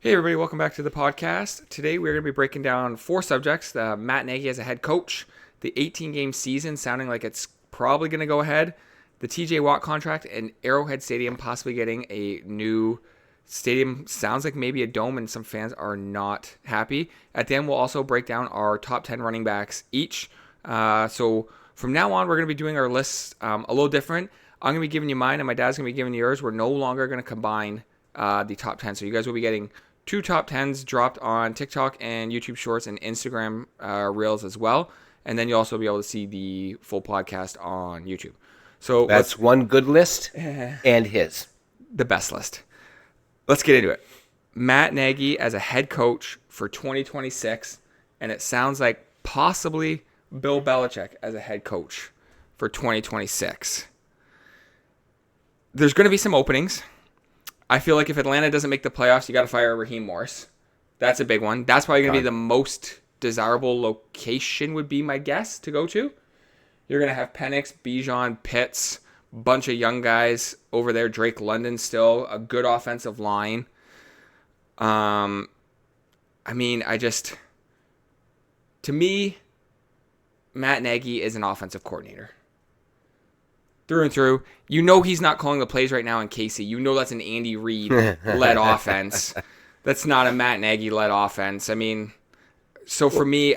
Hey everybody, welcome back to the podcast. Today we're going to be breaking down four subjects. Matt Nagy as a head coach, the 18-game season sounding like it's probably going to go ahead, the TJ Watt contract, and Arrowhead Stadium possibly getting a new stadium. Sounds like maybe a dome, and some fans are not happy. At the end, we'll also break down our top 10 running backs each. So from now on, we're going to be doing our lists a little different. I'm going to be giving you mine, and my dad's going to be giving you yours. We're no longer going to combine the top 10. So you guys will be getting two top 10s dropped on TikTok and YouTube Shorts and Instagram Reels as well. And then you'll also be able to see the full podcast on YouTube. So that's one good list and his. The best list. Let's get into it. Matt Nagy as a head coach for 2026. And it sounds like possibly Bill Belichick as a head coach for 2026. There's going to be some openings. I feel like if Atlanta doesn't make the playoffs, you got to fire Raheem Morris. That's a big one. That's probably going to be the most desirable location, would be my guess, to go to. You're going to have Penix, Bijan, Pitts, bunch of young guys over there. Drake London still, a good offensive line. To me, Matt Nagy is an offensive coordinator. Through and through. You know he's not calling the plays right now in KC. You know that's an Andy Reid-led offense. That's not a Matt Nagy-led offense. So for me,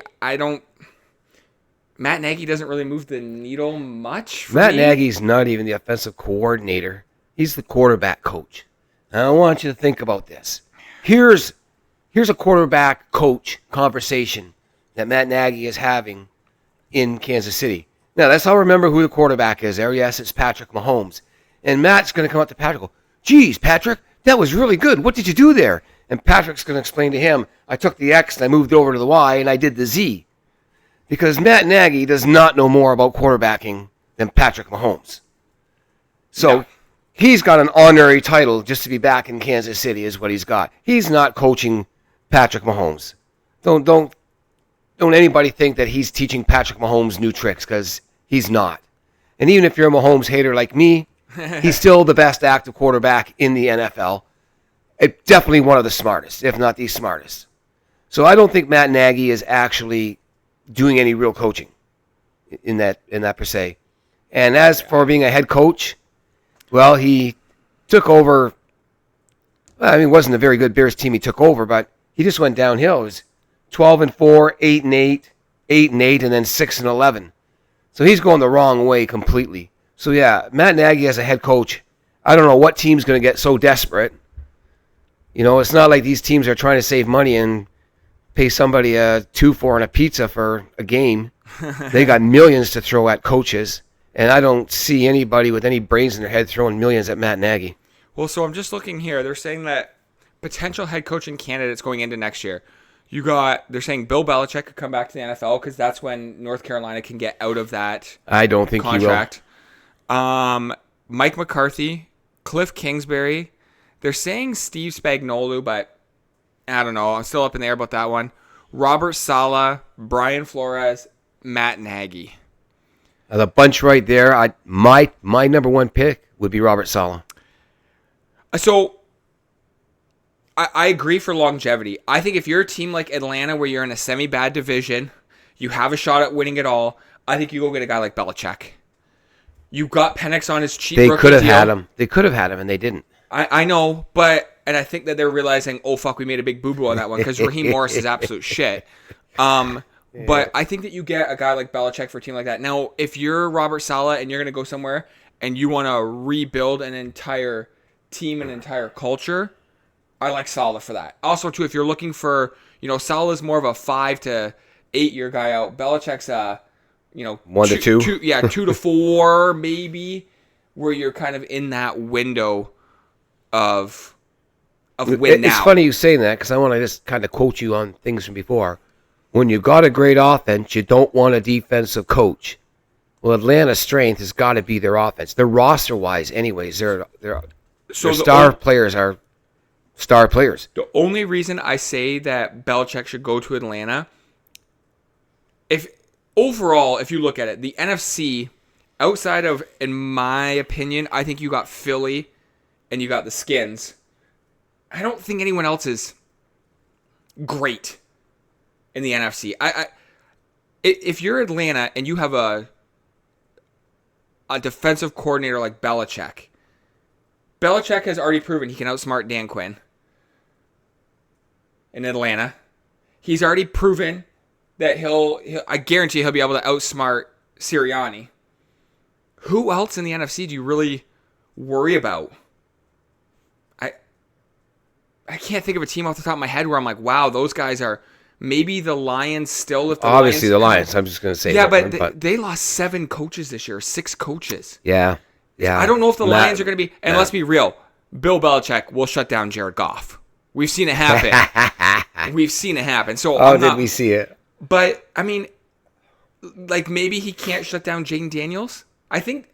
Matt Nagy doesn't really move the needle much for Matt me. Nagy's not even the offensive coordinator. He's the quarterback coach. I want you to think about this. Here's a quarterback coach conversation that Matt Nagy is having in Kansas City. Now, let's all remember who the quarterback is there. Yes, it's Patrick Mahomes. And Matt's going to come up to Patrick and go, geez, Patrick, that was really good. What did you do there? And Patrick's going to explain to him, I took the X and I moved over to the Y and I did the Z. Because Matt Nagy does not know more about quarterbacking than Patrick Mahomes. So he's got an honorary title just to be back in Kansas City is what he's got. He's not coaching Patrick Mahomes. Don't anybody think that he's teaching Patrick Mahomes new tricks, because he's not. And even if you're a Mahomes hater like me, he's still the best active quarterback in the NFL. Definitely one of the smartest, if not the smartest. So I don't think Matt Nagy is actually doing any real coaching in that per se. And as for being a head coach, well, he took over. It wasn't a very good Bears team he took over, but he just went downhill. It was 12-4, 8-8, 8-8, and then 6-11. So he's going the wrong way completely. So yeah, Matt Nagy as a head coach, I don't know what team's going to get so desperate. It's not like these teams are trying to save money and pay somebody a $2 and a pizza for a game. They got millions to throw at coaches, and I don't see anybody with any brains in their head throwing millions at Matt Nagy. Well, so I'm just looking here. They're saying that potential head coaching candidates going into next year. They're saying Bill Belichick could come back to the NFL because that's when North Carolina can get out of that I don't think contract. He will. Mike McCarthy, Cliff Kingsbury. They're saying Steve Spagnuolo, but I don't know. I'm still up in the air about that one. Robert Saleh, Brian Flores, Matt Nagy. The bunch right there, my number one pick would be Robert Saleh. So I agree for longevity. I think if you're a team like Atlanta where you're in a semi-bad division, you have a shot at winning it all, I think you go get a guy like Belichick. You got Penix on his cheap rookie deal. They could have had him. They could have had him, and they didn't. I know, and I think that they're realizing, oh, fuck, we made a big boo-boo on that one because Raheem Morris is absolute shit. But I think that you get a guy like Belichick for a team like that. Now, if you're Robert Saleh and you're going to go somewhere and you want to rebuild an entire team, an entire culture, I like Saleh for that. Also, too, if you're looking for, Saleh's more of a 5 to 8 year guy out. Belichick's 1 to 2. 2 to 4 maybe, where you're kind of in that window of win now. It's funny you saying that because I want to just kind of quote you on things from before. When you've got a great offense, you don't want a defensive coach. Well, Atlanta's strength has got to be their offense. Their roster-wise, anyways, their star players are star players. The only reason I say that Belichick should go to Atlanta, if you look at it, the NFC, outside of, in my opinion, I think you got Philly and you got the Skins. I don't think anyone else is great in the NFC. If you're Atlanta and you have a defensive coordinator like Belichick has already proven he can outsmart Dan Quinn in Atlanta. He's already proven that I guarantee he'll be able to outsmart Sirianni. Who else in the NFC do you really worry about? I can't think of a team off the top of my head where I'm like, wow, those guys are. Maybe the Lions still. If Obviously, the Lions. I'm just going to say. Yeah, but they lost 7 coaches this year, 6 coaches. Yeah. I don't know if the Lions are going to be. And let's be real, Bill Belichick will shut down Jared Goff. We've seen it happen. We've seen it happen. So did we see it? But I mean, like maybe he can't shut down Jaden Daniels. I think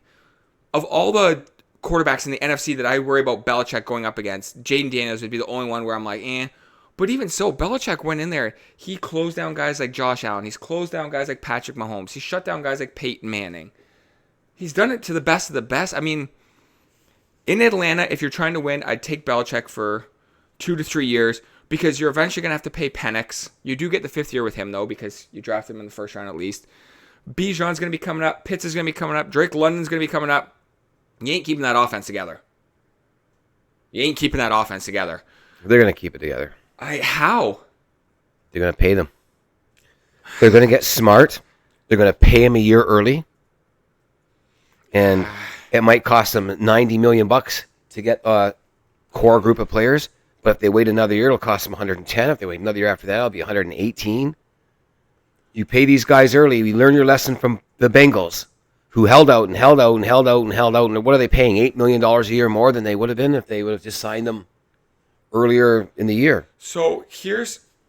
of all the quarterbacks in the NFC that I worry about Belichick going up against, Jaden Daniels would be the only one where I'm like, eh. But even so, Belichick went in there. He closed down guys like Josh Allen. He's closed down guys like Patrick Mahomes. He shut down guys like Peyton Manning. He's done it to the best of the best. I mean, in Atlanta, if you're trying to win, I'd take Belichick for 2 to 3 years because you're eventually going to have to pay Penix. You do get the 5th year with him, though, because you draft him in the first round at least. Bijan's going to be coming up. Pitts is going to be coming up. Drake London's going to be coming up. You ain't keeping that offense together. They're going to keep it together. How? They're going to pay them. They're going to get smart. They're going to pay him a year early. And it might cost them $90 million to get a core group of players. But if they wait another year, it'll cost them 110. If they wait another year after that, it'll be 118. You pay these guys early. You learn your lesson from the Bengals, who held out. And what are they paying? $8 million a year more than they would have been if they would have just signed them earlier in the year. So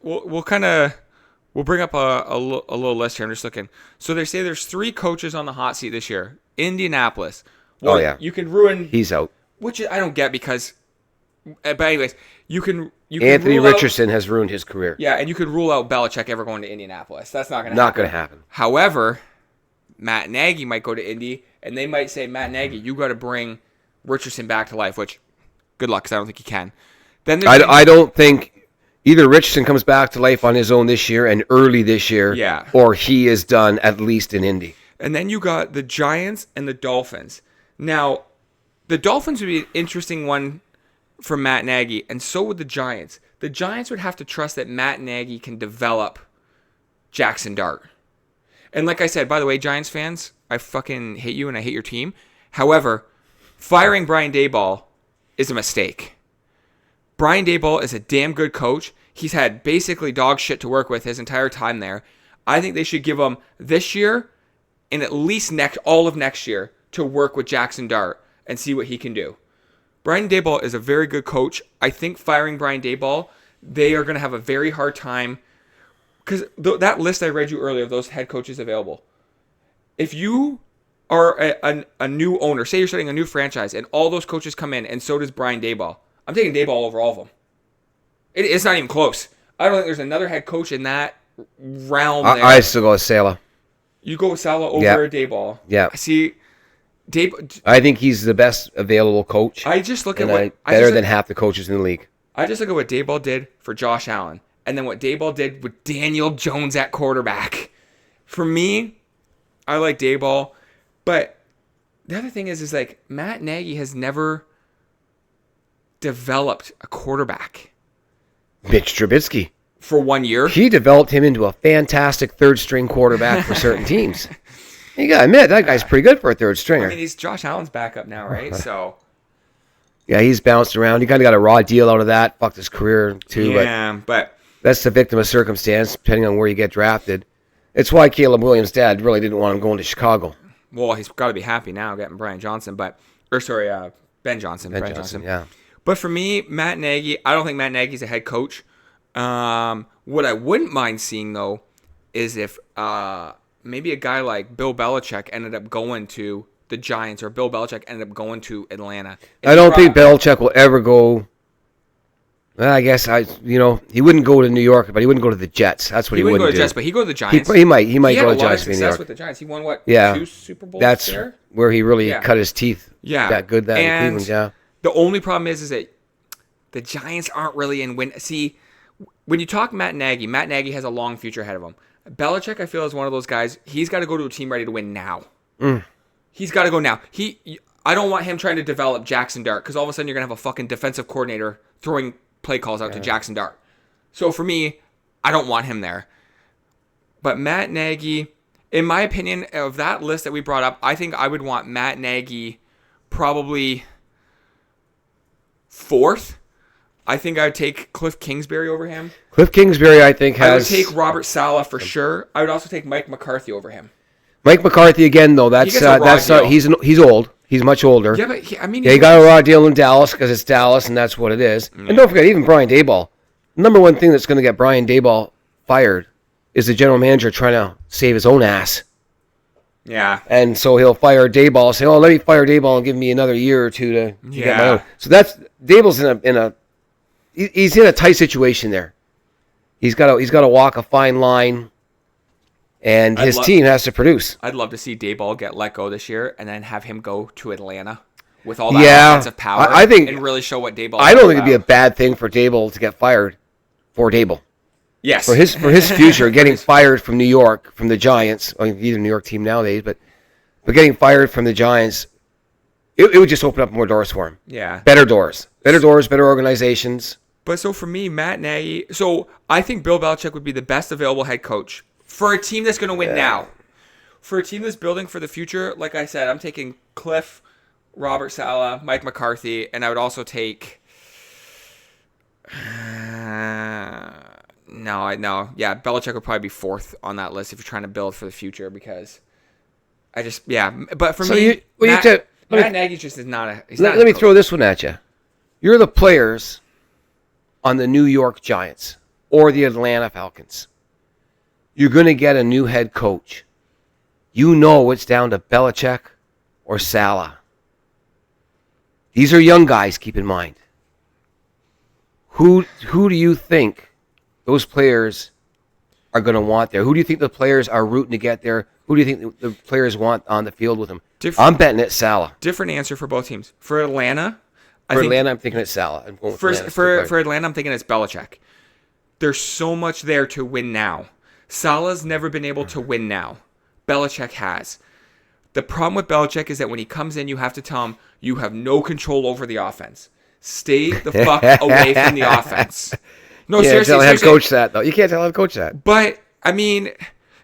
we'll bring up a little list here. I'm just looking. So they say there's 3 coaches on the hot seat this year. Indianapolis. Well, yeah. You can ruin. He's out. Which I don't get because. But anyways, you can Anthony Richardson has ruined his career. Yeah, and you could rule out Belichick ever going to Indianapolis. That's not going to happen. However, Matt Nagy might go to Indy, and they might say, Matt Nagy, you got to bring Richardson back to life, which, good luck, because I don't think he can. Then I don't think either Richardson comes back to life on his own this year and early this year, or he is done at least in Indy. And then you got the Giants and the Dolphins. Now, the Dolphins would be an interesting one for Matt Nagy, and so would the Giants. The Giants would have to trust that Matt Nagy can develop Jackson Dart. And like I said, by the way, Giants fans, I fucking hate you and I hate your team. However, firing Brian Daboll is a mistake. Brian Daboll is a damn good coach. He's had basically dog shit to work with his entire time there. I think they should give him this year and at least all of next year to work with Jackson Dart and see what he can do. Brian Daboll is a very good coach. I think firing Brian Daboll, they are going to have a very hard time. Because that list I read you earlier of those head coaches available, if you are a new owner, say you're starting a new franchise, and all those coaches come in, and so does Brian Daboll, I'm taking Daboll over all of them. It's not even close. I don't think there's another head coach in that realm there. I still go with Saleh. You go with Saleh over Daboll. Yeah. See, I think he's the best available coach. I just look at better than half the coaches in the league. I just look at what Daboll did for Josh Allen, and then what Daboll did with Daniel Jones at quarterback. For me, I like Daboll, but the other thing is like Matt Nagy has never developed a quarterback. Mitch Trubisky. For 1 year. He developed him into a fantastic third-string quarterback for certain teams. You got to admit, that guy's pretty good for a third stringer. I mean, he's Josh Allen's backup now, right? So, yeah, he's bounced around. He kind of got a raw deal out of that. Fucked his career, too. Yeah, but that's the victim of circumstance, depending on where you get drafted. It's why Caleb Williams' dad really didn't want him going to Chicago. Well, he's got to be happy now getting Ben Johnson. Ben Johnson, yeah. But for me, Matt Nagy, I don't think Matt Nagy's a head coach. What I wouldn't mind seeing, though, is if maybe a guy like Bill Belichick ended up going to the Giants, or Bill Belichick ended up going to Atlanta. I don't think Belichick will ever go. Well, I guess he wouldn't go to New York, but he wouldn't go to the Jets. That's what he wouldn't go to do. the Jets, but he'd go to the Giants. He might go to the Giants. He had a lot of success with the Giants. He won 2 Super Bowls That's there? where he really cut his teeth. Yeah, that good in Cleveland. Yeah. The only problem is that the Giants aren't really in win. See, when you talk Matt Nagy has a long future ahead of him. Belichick, I feel, is one of those guys. He's got to go to a team ready to win now. He's got to go now. I don't want him trying to develop Jackson Dart, because all of a sudden you're going to have a fucking defensive coordinator throwing play calls out to Jackson Dart. So for me, I don't want him there. But Matt Nagy, in my opinion, of that list that we brought up, I think I would want Matt Nagy probably fourth. I think I would take Cliff Kingsbury over him. Cliff Kingsbury, I think, has... I would take Robert Saleh for sure. I would also take Mike McCarthy over him. Mike McCarthy, again, though, that's not... He's old. He's much older. Yeah, but he got a raw deal in Dallas because it's Dallas, and that's what it is. And don't forget, even Brian Daboll. The number one thing that's going to get Brian Daboll fired is the general manager trying to save his own ass. Yeah. And so he'll fire Daboll, say, let me fire Daboll and give me another year or two to get my own. So that's... Daboll's he's in a tight situation there. He's got to walk a fine line, and his team has to produce. I'd love to see Daboll get let go this year and then have him go to Atlanta with all that offensive power. I think, and really show what Daboll. I don't think it'd be a bad thing for Daboll to get fired for Daboll. Yes, for his future, getting fired from New York, from the Giants. I mean, he's a New York team nowadays, but getting fired from the Giants, it would just open up more doors for him. Yeah, better doors, better organizations. But so for me, Matt Nagy, so I think Bill Belichick would be the best available head coach for a team that's going to win now. For a team that's building for the future, like I said, I'm taking Cliff, Robert Saleh, Mike McCarthy, and I would also take... Belichick would probably be fourth on that list if you're trying to build for the future, because but for me, Matt Nagy just is not a... Let me throw this one at you. You're the players on the New York Giants or the Atlanta Falcons. You're going to get a new head coach. You know it's down to Belichick or Saleh. These are young guys, keep in mind. Who do you think those players are going to want there? Who do you think the players are rooting to get there? Who do you think the players want on the field with them? I'm betting it's Saleh. Different answer for both teams. For Atlanta... Atlanta, I'm thinking it's Saleh. For Atlanta, I'm thinking it's Belichick. There's so much there to win now. Saleh's never been able to win now. Belichick has. The problem with Belichick is that when he comes in, you have to tell him you have no control over the offense. Stay the fuck away from the offense. No, seriously. You can't tell him coach that, though. You can't tell him coach that. But, I mean,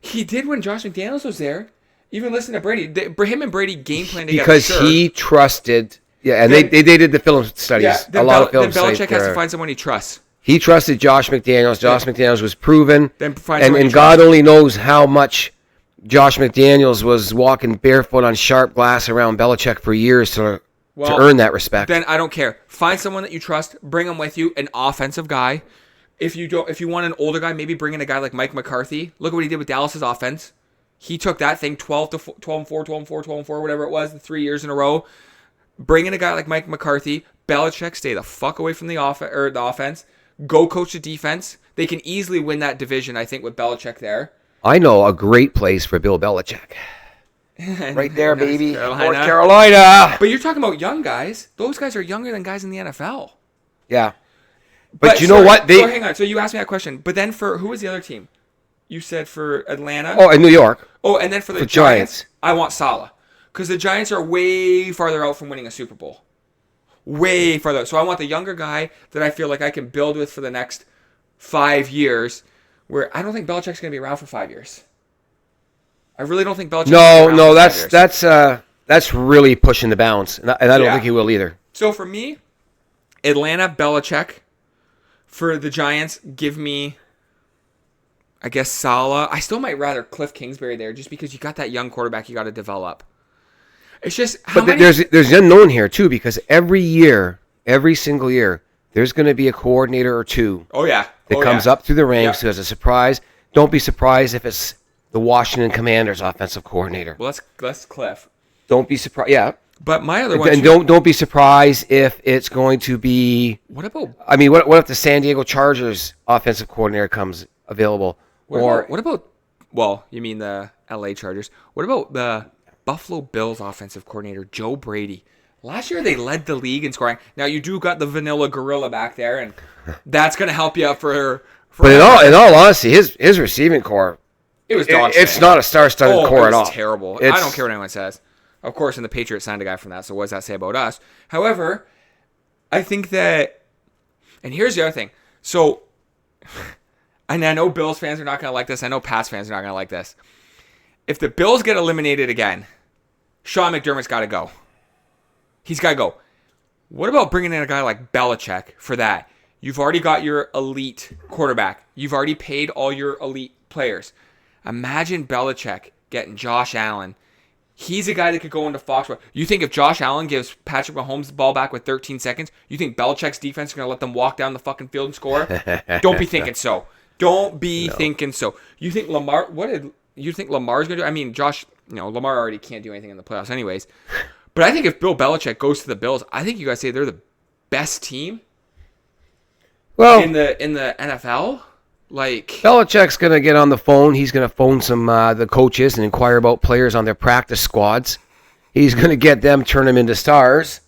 he did when Josh McDaniels was there. Even listen to Brady. Him and Brady game plan together. Because he trusted... Yeah, and they did the film studies. Yeah, a lot of film studies. Then Belichick has to find someone he trusts. He trusted Josh McDaniels. Josh McDaniels was proven. And God only knows how much Josh McDaniels was walking barefoot on sharp glass around Belichick for years to earn that respect. Then I don't care. Find someone that you trust. Bring him with you. An offensive guy. If you want an older guy, maybe bring in a guy like Mike McCarthy. Look at what he did with Dallas's offense. He took that thing 12-4, whatever it was, the 3 years in a row. Bring in a guy like Mike McCarthy. Belichick, stay the fuck away from the offense. Go coach the defense. They can easily win that division, I think, with Belichick there. I know a great place for Bill Belichick. Right there, baby. North Carolina. But you're talking about young guys. Those guys are younger than guys in the NFL. Yeah. But you know what? Hang on. So you asked me that question. But then who was the other team? You said for Atlanta? Oh, in New York. Oh, and then for the Giants, I want Saleh. Because the Giants are way farther out from winning a Super Bowl. Way farther. So I want the younger guy that I feel like I can build with for the next 5 years, where I don't think Belichick's going to be around for 5 years. I really don't think Belichick's going to be around for 5 years. That's really pushing the bounds, and I don't think he will either. So for me, Atlanta, Belichick. For the Giants, give me, I guess, Saleh. I still might rather Cliff Kingsbury there, just because you got that young quarterback you got to develop. It's just there's unknown here too, because every single year, there's going to be a coordinator or two. Oh yeah, that comes up through the ranks who has a surprise. Don't be surprised if it's the Washington Commanders offensive coordinator. Well, that's Cliff. Don't be surprised. Yeah, but my other one. And don't be surprised if it's going to be. What about? I mean, what if the San Diego Chargers offensive coordinator comes available? What about? Well, you mean the LA Chargers? What about the Buffalo Bills offensive coordinator Joe Brady? Last year they led the league in scoring. Now you do got the vanilla gorilla back there, and that's going to help you out for. But in all honesty, his receiving core, it was dog shit. It's not a star-studded core at all. It's terrible. I don't care what anyone says. Of course, and the Patriots signed a guy from that, so what does that say about us? However, I think that, and here's the other thing. So, and I know Bills fans are not going to like this. I know Pats fans are not going to like this. If the Bills get eliminated again, Sean McDermott's got to go. He's got to go. What about bringing in a guy like Belichick for that? You've already got your elite quarterback. You've already paid all your elite players. Imagine Belichick getting Josh Allen. He's a guy that could go into Foxborough. You think if Josh Allen gives Patrick Mahomes the ball back with 13 seconds, you think Belichick's defense is going to let them walk down the fucking field and score? Don't be thinking so. Don't be thinking so. You think Lamar, you think Lamar's going to do? I mean, Lamar already can't do anything in the playoffs anyways. But I think if Bill Belichick goes to the Bills, I think you guys say they're the best team in the NFL. Like, Belichick's going to get on the phone. He's going to phone some the coaches and inquire about players on their practice squads. He's going to get them, turn them into stars,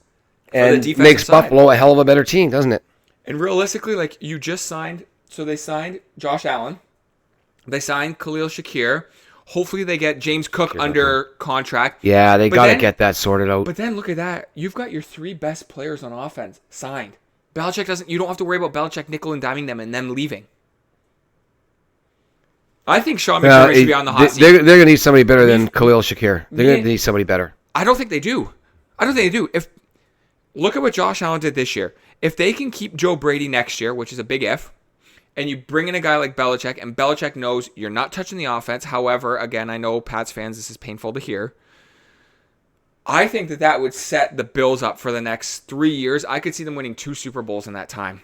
and makes Buffalo a hell of a better team, doesn't it? And realistically, like, you just signed, so they signed Josh Allen. They signed Khalil Shakir. Hopefully they get James Cook under contract. Yeah, they got to get that sorted out. But then look at that. You've got your three best players on offense signed. You don't have to worry about Belichick nickel and diming them and them leaving. I think Sean McDermott should be on the hot seat. They're going to need somebody better than Khalil Shakir. They're going to need somebody better. I don't think they do. Look at what Josh Allen did this year. If they can keep Joe Brady next year, which is a big if, and you bring in a guy like Belichick, and Belichick knows you're not touching the offense. However, again, I know Pats fans, this is painful to hear. I think that would set the Bills up for the next 3 years. I could see them winning 2 Super Bowls in that time.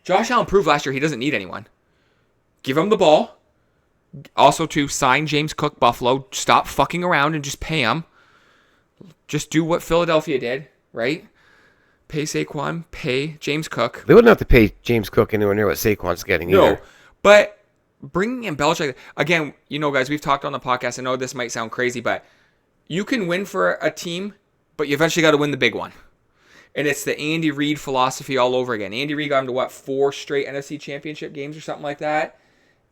Josh Allen proved last year he doesn't need anyone. Give him the ball. Also, to sign James Cook, Buffalo. Stop fucking around and just pay him. Just do what Philadelphia did, right? Pay Saquon, pay James Cook. They wouldn't have to pay James Cook anywhere near what Saquon's getting either. No, but bringing in Belichick, again, guys, we've talked on the podcast. I know this might sound crazy, but you can win for a team, but you eventually got to win the big one. And it's the Andy Reid philosophy all over again. Andy Reid got him to 4 straight NFC Championship games or something like that?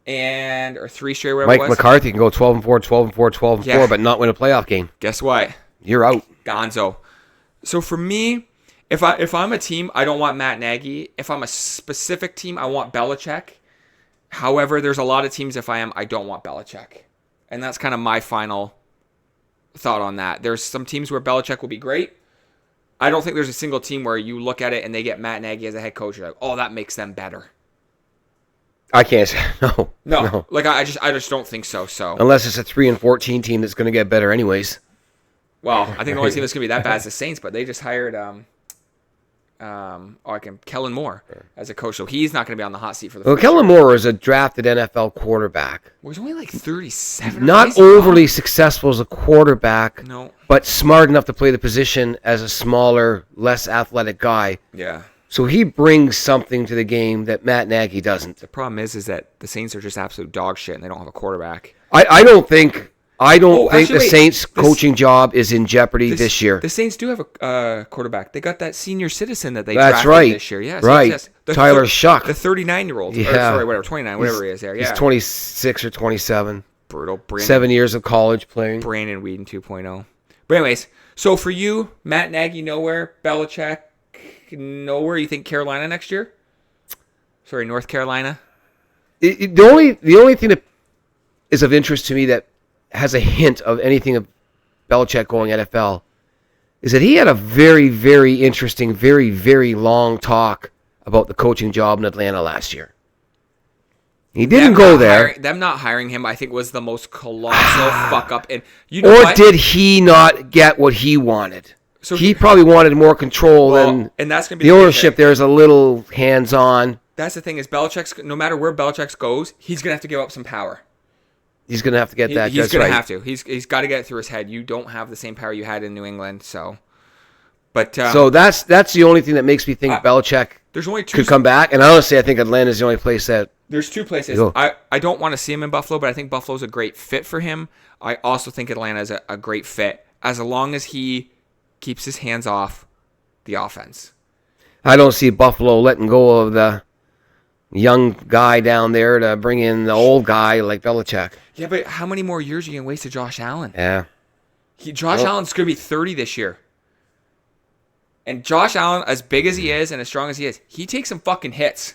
Or 3 straight, whatever it was. Mike McCarthy can go 12-4, 12-4, 12-4, but not win a playoff game. Guess what? You're out. Gonzo. So for me, if I'm a team, I don't want Matt Nagy. If I'm a specific team, I want Belichick. However, there's a lot of teams I don't want Belichick. And that's kind of my final thought on that. There's some teams where Belichick will be great. I don't think there's a single team where you look at it and they get Matt Nagy as a head coach. You're like, oh, that makes them better. I can't say no. Like I just don't think so. So unless it's a 3-14 team that's going to get better anyways. Well, I think the only team that's going to be that bad is the Saints, but they just hired Kellen Moore as a coach, so he's not going to be on the hot seat for the. Well, Kellen Moore is a drafted NFL quarterback. Well, he's only like 37. Not overly successful as a quarterback. No. But smart enough to play the position as a smaller, less athletic guy. Yeah. So he brings something to the game that Matt Nagy doesn't. The problem is that the Saints are just absolute dog shit and they don't have a quarterback. I don't think the Saints' coaching job is in jeopardy this year. The Saints do have a quarterback. They got that senior citizen that they drafted this year. Yes, right. Yes. Tyler Shuck. The 39-year-old. Yeah. 29, whatever he is there. Yeah. He's 26 or 27. Brutal. 7 years of college playing. Brandon Weeden 2.0. But anyways, so for you, Matt Nagy nowhere, Belichick nowhere. You think Carolina next year? Sorry, North Carolina? The only thing that is of interest to me that has a hint of anything of Belichick going NFL is that he had a very, very interesting, very, very long talk about the coaching job in Atlanta last year. He didn't go there. Them not hiring him, I think, was the most colossal fuck up. And did he not get what he wanted? So he probably wanted more control than and that's gonna be the ownership. There's a little hands-on. That's the thing is no matter where Belichick goes, he's gonna have to give up some power. He's gonna have to get that. He's gonna have to. He's got to get it through his head. You don't have the same power you had in New England, so. But so that's the only thing that makes me think Belichick could come back. And honestly, I think Atlanta's the only place that. There's 2 places. I don't want to see him in Buffalo, but I think Buffalo's a great fit for him. I also think Atlanta is a great fit as long as he keeps his hands off the offense. I don't see Buffalo letting go of the young guy down there to bring in the old guy like Belichick. Yeah, but how many more years are you going to waste to Josh Allen? Yeah. Josh Allen's going to be 30 this year. And Josh Allen, as big as he is and as strong as he is, he takes some fucking hits.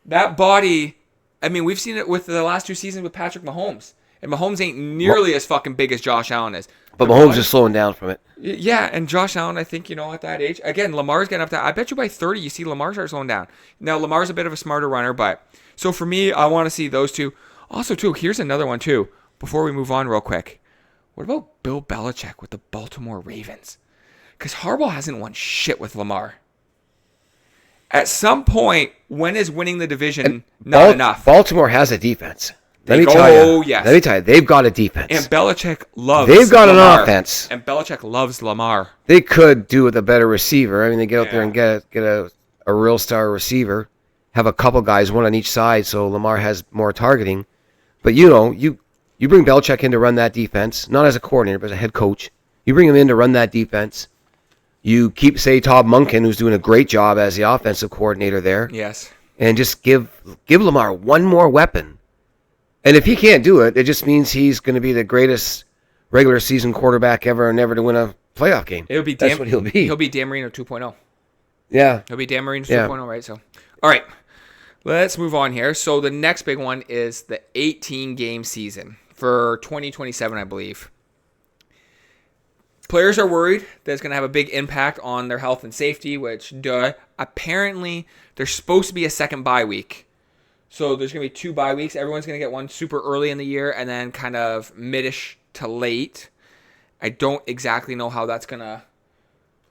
That body, I mean, we've seen it with the last 2 seasons with Patrick Mahomes. And Mahomes ain't nearly as fucking big as Josh Allen is. But Mahomes is slowing down from it. Yeah, and Josh Allen, I think, at that age. Again, Lamar's getting up to, I bet you by 30, you see Lamar start slowing down. Now, Lamar's a bit of a smarter runner, but, so for me, I want to see those two. Also, too, here's another one, too, before we move on real quick. What about Bill Belichick with the Baltimore Ravens? Because Harbaugh hasn't won shit with Lamar. At some point, when is winning the division not enough? Baltimore has a defense. Let me yes. Let me tell you, they've got a defense. And Belichick loves They've got Lamar. an offense. And Belichick loves Lamar. They could do with a better receiver. I mean, they get out there and get a real star receiver, have a couple guys, one on each side, so Lamar has more targeting. But, you bring Belichick in to run that defense, not as a coordinator, but as a head coach. You bring him in to run that defense. You keep, say, Todd Monken, who's doing a great job as the offensive coordinator there. Yes. And just give Lamar one more weapon. And if he can't do it, it just means he's going to be the greatest regular season quarterback ever and never to win a playoff game. That's what he'll be. He'll be Dan Marino 2.0. Yeah. He'll be Dan Marino 2.0, right? So, all right. Let's move on here. So the next big one is the 18-game season for 2027, I believe. Players are worried that it's going to have a big impact on their health and safety, which, apparently there's supposed to be a second bye week. So there's going to be 2 bye weeks. Everyone's going to get one super early in the year and then kind of mid-ish to late. I don't exactly know how that's going to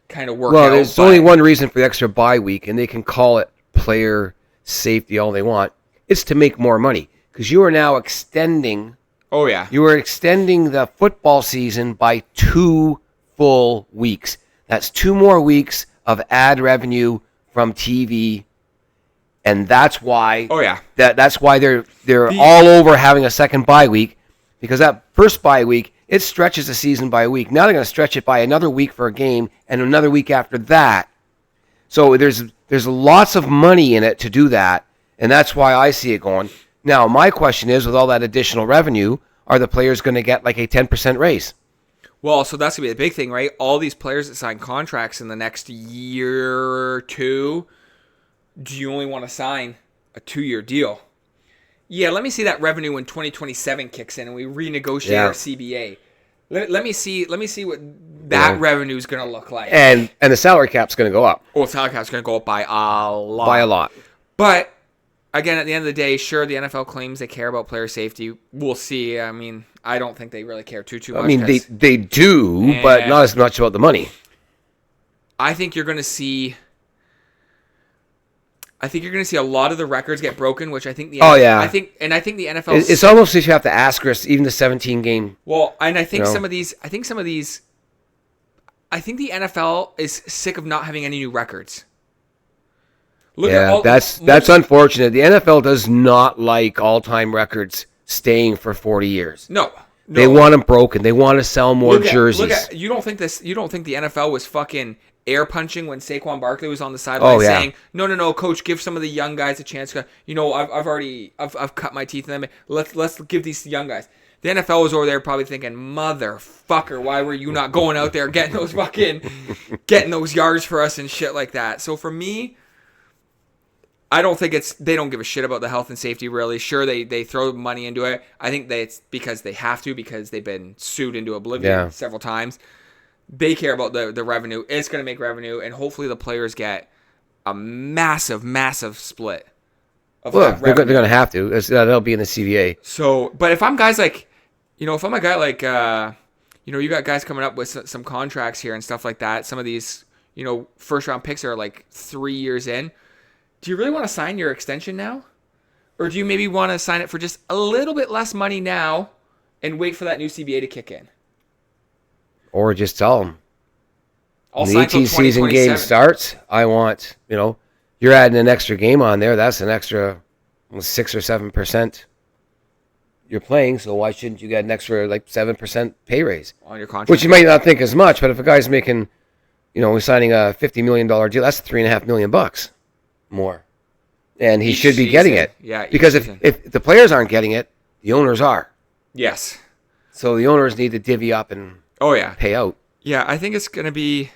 kind of work out. Well, there's only one reason for the extra bye week, and they can call it player safety all they want. It's to make more money because you are now extending. Oh, yeah. You are extending the football season by 2 full weeks. That's 2 more weeks of ad revenue from TV. And that's why. Oh yeah. That's why they're all over having a second bye week, because that first bye week it stretches the season by a week. Now they're going to stretch it by another week for a game and another week after that. So there's lots of money in it to do that, and that's why I see it going. Now my question is, with all that additional revenue, are the players going to get like a 10% raise? Well, so that's going to be the big thing, right? All these players that sign contracts in the next year or 2. Do you only want to sign a 2-year deal? Yeah, let me see that revenue when 2027 kicks in and we renegotiate our CBA. Let me see what that revenue is going to look like. And the salary cap's going to go up. Well, the salary cap's going to go up by a lot. By a lot. But again, at the end of the day, sure, the NFL claims they care about player safety. We'll see. I mean, I don't think they really care too much. I mean, they do, but not as much about the money. I think you're going to see. I think you're going to see a lot of the records get broken, which I think the I think the NFL. It's almost as you have to asterisk even the 17 game. Well, and I think some of these. I think the NFL is sick of not having any new records. That's unfortunate. The NFL does not like all-time records staying for 40 years. No. They want them broken. They want to sell more jerseys. You don't think the NFL was fucking air punching when Saquon Barkley was on the sideline saying, "No, coach, give some of the young guys a chance. I've cut my teeth in them. Let's give these young guys." The NFL was over there probably thinking, "Motherfucker, why were you not going out there getting those yards for us and shit like that?" So for me, I don't think they don't give a shit about the health and safety really. Sure, they throw money into it. I think that it's because they have to, because they've been sued into oblivion several times. They care about the revenue. It's going to make revenue, and hopefully the players get a massive, massive split of that revenue. They're going to have to. That'll be in the CBA. So, but if I'm guys like, if I'm a guy like, you got guys coming up with some contracts here and stuff like that. Some of these, first round picks are like 3 years in. Do you really want to sign your extension now? Or do you maybe want to sign it for just a little bit less money now and wait for that new CBA to kick in? Or just tell them. When the 18 season game starts, I want, you're adding an extra game on there. That's an extra 6 or 7% you're playing. So why shouldn't you get an extra 7% pay raise on your contract? Which you might not think is much, but if a guy's making we're signing a $50 million deal. That's $3.5 million more. And he Each should be getting season. it. Yeah, because if the players aren't getting it, the owners are. Yes. So the owners need to divvy up and pay out. Yeah, I think it's going to be...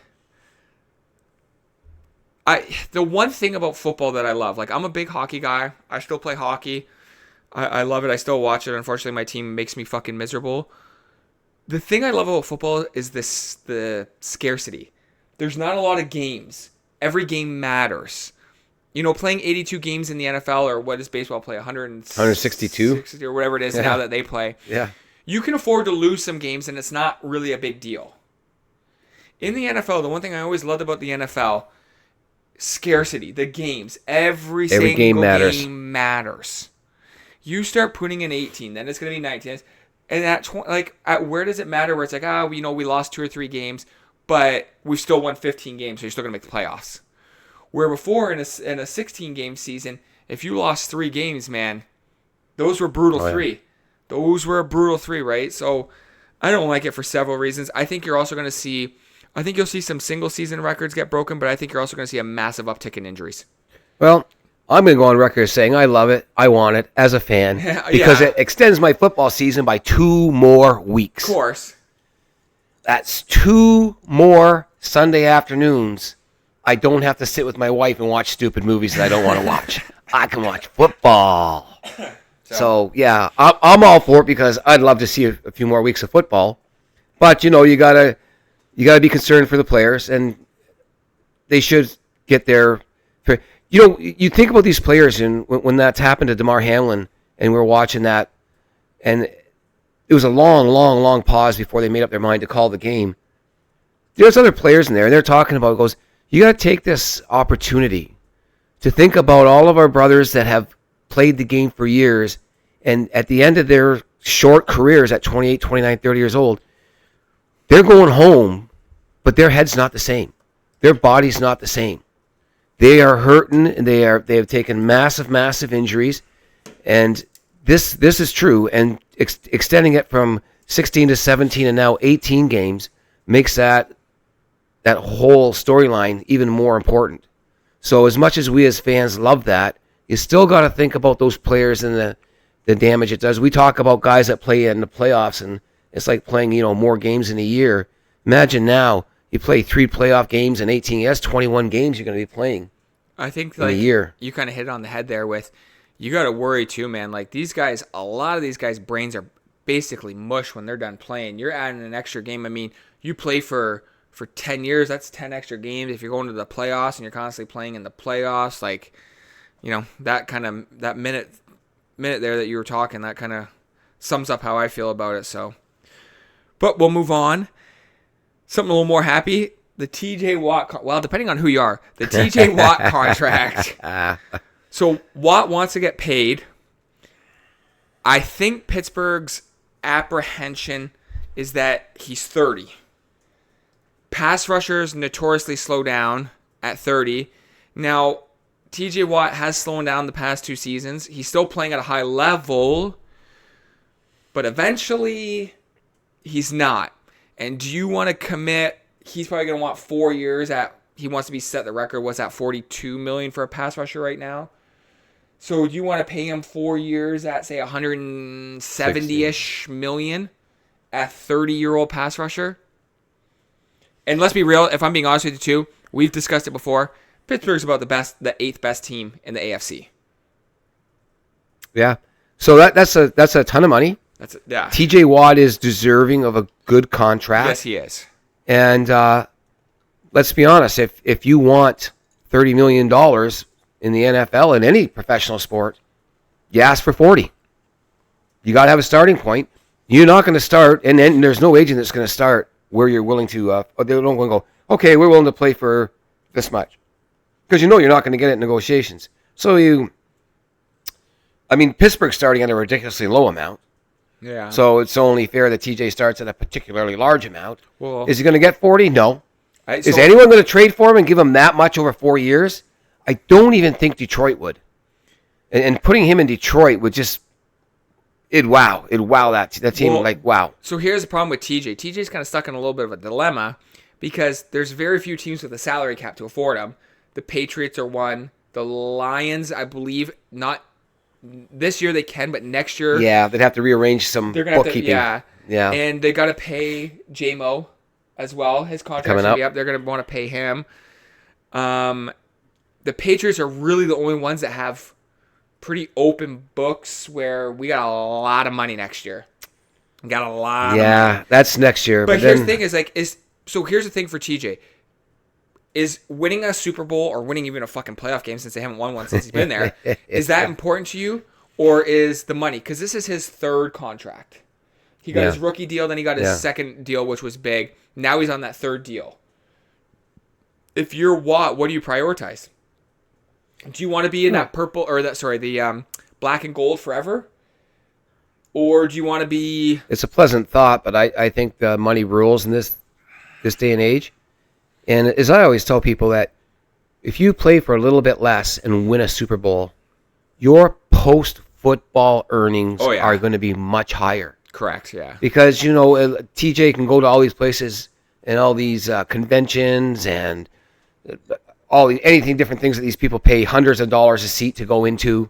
The one thing about football that I love, like I'm a big hockey guy. I still play hockey. I love it. I still watch it. Unfortunately, my team makes me fucking miserable. The thing I love about football is the scarcity. There's not a lot of games. Every game matters. Playing 82 games in the NFL, or what does baseball play? 162? Or whatever it is now that they play. Yeah. You can afford to lose some games, and it's not really a big deal. In the NFL, the one thing I always loved about the NFL, scarcity, the games. Every single game matters. You start putting in 18, then it's going to be 19. And at where does it matter where it's like, we lost 2 or 3 games, but we still won 15 games, so you're still going to make the playoffs. Where before in a 16-game season, if you lost 3 games, man, those were brutal 3. Those were a brutal 3, right? So I don't like it for several reasons. I think you're also going to see, you'll see some single-season records get broken, but I think you're also going to see a massive uptick in injuries. Well, I'm going to go on record saying I love it, I want it as a fan, because it extends my football season by 2 more weeks. Of course. That's 2 more Sunday afternoons. I don't have to sit with my wife and watch stupid movies that I don't want to watch. I can watch football. So yeah, I'm all for it because I'd love to see a few more weeks of football. But you gotta be concerned for the players, and they should get their. You think about these players, and when that's happened to DeMar Hamlin, and we're watching that, and it was a long, long, long pause before they made up their mind to call the game. There's other players in there, and they're talking about you got to take this opportunity to think about all of our brothers that have played the game for years, and at the end of their short careers at 28, 29, 30 years old, they're going home, but their head's not the same. Their body's not the same. They are hurting, and they have taken massive, massive injuries, and this is true, and extending it from 16 to 17 and now 18 games makes that whole storyline even more important. So as much as we as fans love that, you still got to think about those players and the damage it does. We talk about guys that play in the playoffs, and it's like playing more games in a year. Imagine now you play 3 playoff games in 18 years. That's 21 games you're going to be playing. I think in a year. You kind of hit it on the head there with, you got to worry too, man. Like these guys, a lot of these guys' brains are basically mush when they're done playing. You're adding an extra game. I mean, you play for 10 years, that's 10 extra games. If you're going to the playoffs and you're constantly playing in the playoffs, that minute there that you were talking, that kind of sums up how I feel about it. So, but we'll move on. Something a little more happy. The TJ Watt, depending on who you are, the TJ Watt contract. So Watt wants to get paid. I think Pittsburgh's apprehension is that he's 30. Pass rushers notoriously slow down at 30. Now, TJ Watt has slowed down the past 2 seasons. He's still playing at a high level, but eventually he's not. And do you want to commit? He's probably going to want 4 years he wants to be set the record. What's that, $42 million for a pass rusher right now? So do you want to pay him 4 years at, say, $170-ish million at 30-year-old pass rusher? And let's be real, if I'm being honest with you too, we've discussed it before. Pittsburgh's about the 8th best team in the AFC. Yeah. So that's a ton of money. TJ Watt is deserving of a good contract. Yes, he is. And let's be honest, if you want $30 million in the NFL in any professional sport, you ask for 40. You got to have a starting point. You're not going to start, and there's no agent that's going to start where you're willing to, they don't go, okay, we're willing to play for this much. Because you're not going to get it in negotiations. So Pittsburgh's starting at a ridiculously low amount. Yeah. So it's only fair that TJ starts at a particularly large amount. Well, is he going to get 40? No. Is anyone going to trade for him and give him that much over 4 years? I don't even think Detroit would. And putting him in Detroit would just, it'd wow that team, wow. So here's the problem with TJ. TJ's kind of stuck in a little bit of a dilemma because there's very few teams with a salary cap to afford him. The Patriots are one. The Lions, I believe, not this year they can, but next year. Yeah, they'd have to rearrange some bookkeeping. Yeah. And they got to pay J-Mo as well. His contract's going to be up. They're going to want to pay him. The Patriots are really the only ones that have pretty open books where we got a lot of money next year. We got a lot of money. Yeah, that's next year. But here's the thing here's the thing for TJ. Is winning a Super Bowl or winning even a fucking playoff game, since they haven't won one since he's been there, is that important to you? Or is the money? Because this is his third contract. He got his rookie deal, then he got his second deal, which was big. Now he's on that third deal. If you're Watt, what do you prioritize? Do you want to be in that the black and gold forever? Or do you want to be... It's a pleasant thought, but I think the money rules in this day and age. And as I always tell people, that if you play for a little bit less and win a Super Bowl, your post-football earnings are going to be much higher. Correct, yeah. Because, TJ can go to all these places and all these conventions and anything different things that these people pay hundreds of dollars a seat to go into,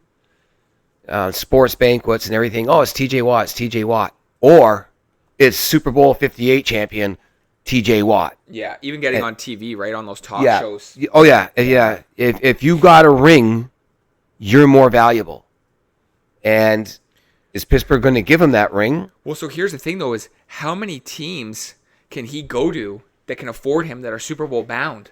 sports banquets and everything. Oh, it's TJ Watt, it's TJ Watt. Or it's Super Bowl 58 champion TJ Watt. Yeah, even getting on TV, right, on those talk shows. Oh, yeah. If you got a ring, you're more valuable. And is Pittsburgh going to give him that ring? Well, so here's the thing, though, is how many teams can he go to that can afford him that are Super Bowl bound?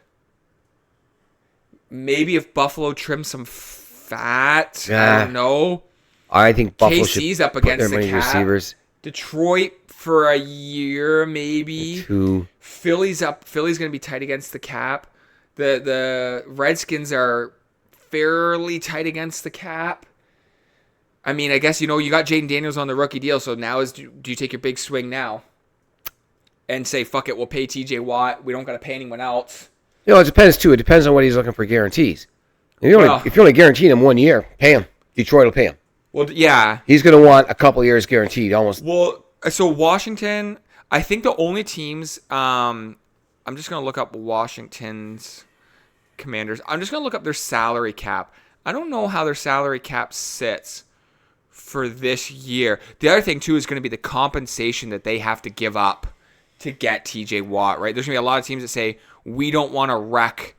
Maybe if Buffalo trims some fat, I don't know. I think Buffalo KC's should up against put their the cap. Receivers. Detroit for a year, maybe. 2. Philly's up. Philly's going to be tight against the cap. The Redskins are fairly tight against the cap. I mean, I guess, you got Jaden Daniels on the rookie deal, so now do you take your big swing now and say, fuck it, we'll pay TJ Watt. We don't got to pay anyone else. It depends, too. It depends on what he's looking for guarantees. If you're only guaranteeing him 1 year, pay him. Detroit will pay him. Well, yeah. He's going to want a couple of years guaranteed, almost. Well, so Washington, I think the only teams, I'm just going to look up Washington's Commanders. I'm just going to look up their salary cap. I don't know how their salary cap sits for this year. The other thing, too, is going to be the compensation that they have to give up to get TJ Watt, right? There's going to be a lot of teams that say, we don't want to wreck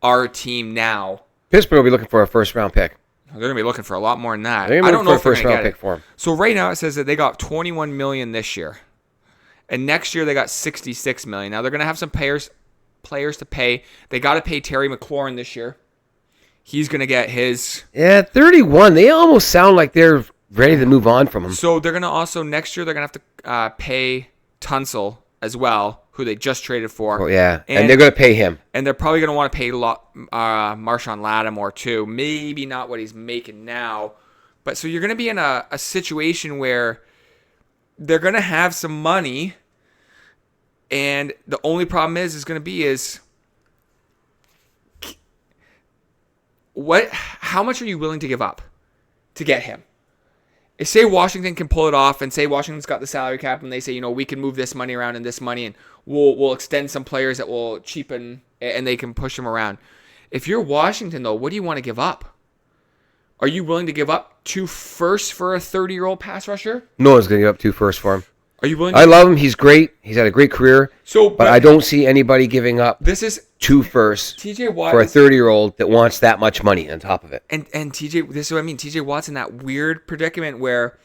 our team now. Pittsburgh will be looking for a first-round pick. They're going to be looking for a lot more than that. I don't know if they're going to get a first-round pick for him. So right now it says that they got $21 million this year. And next year they got $66 million. Now they're going to have some players to pay. They got to pay Terry McLaurin this year. He's going to get his... Yeah, 31. They almost sound like they're ready to move on from him. So they're going to also, next year, they're going to have to pay Tunsil as well, who they just traded for. Oh, yeah, and they're going to pay him. And they're probably going to want to pay Marshawn Lattimore, too. Maybe not what he's making now. But so you're going to be in a situation where they're going to have some money, and the only problem is going to be how much are you willing to give up to get him? If say Washington can pull it off, and say Washington's got the salary cap, and they say, we can move this money around and this money, and we'll extend some players that will cheapen, and they can push them around. If you're Washington, though, what do you want to give up? Are you willing to give up 2 firsts for a 30-year-old pass rusher? No one's going to give up 2 firsts for him. Are you willing? I love him. He's great. He's had a great career. But I don't see anybody giving up 2 firsts TJ Watt for a 30-year-old that wants that much money on top of it. And TJ, this is what I mean. TJ Watt's in that weird predicament where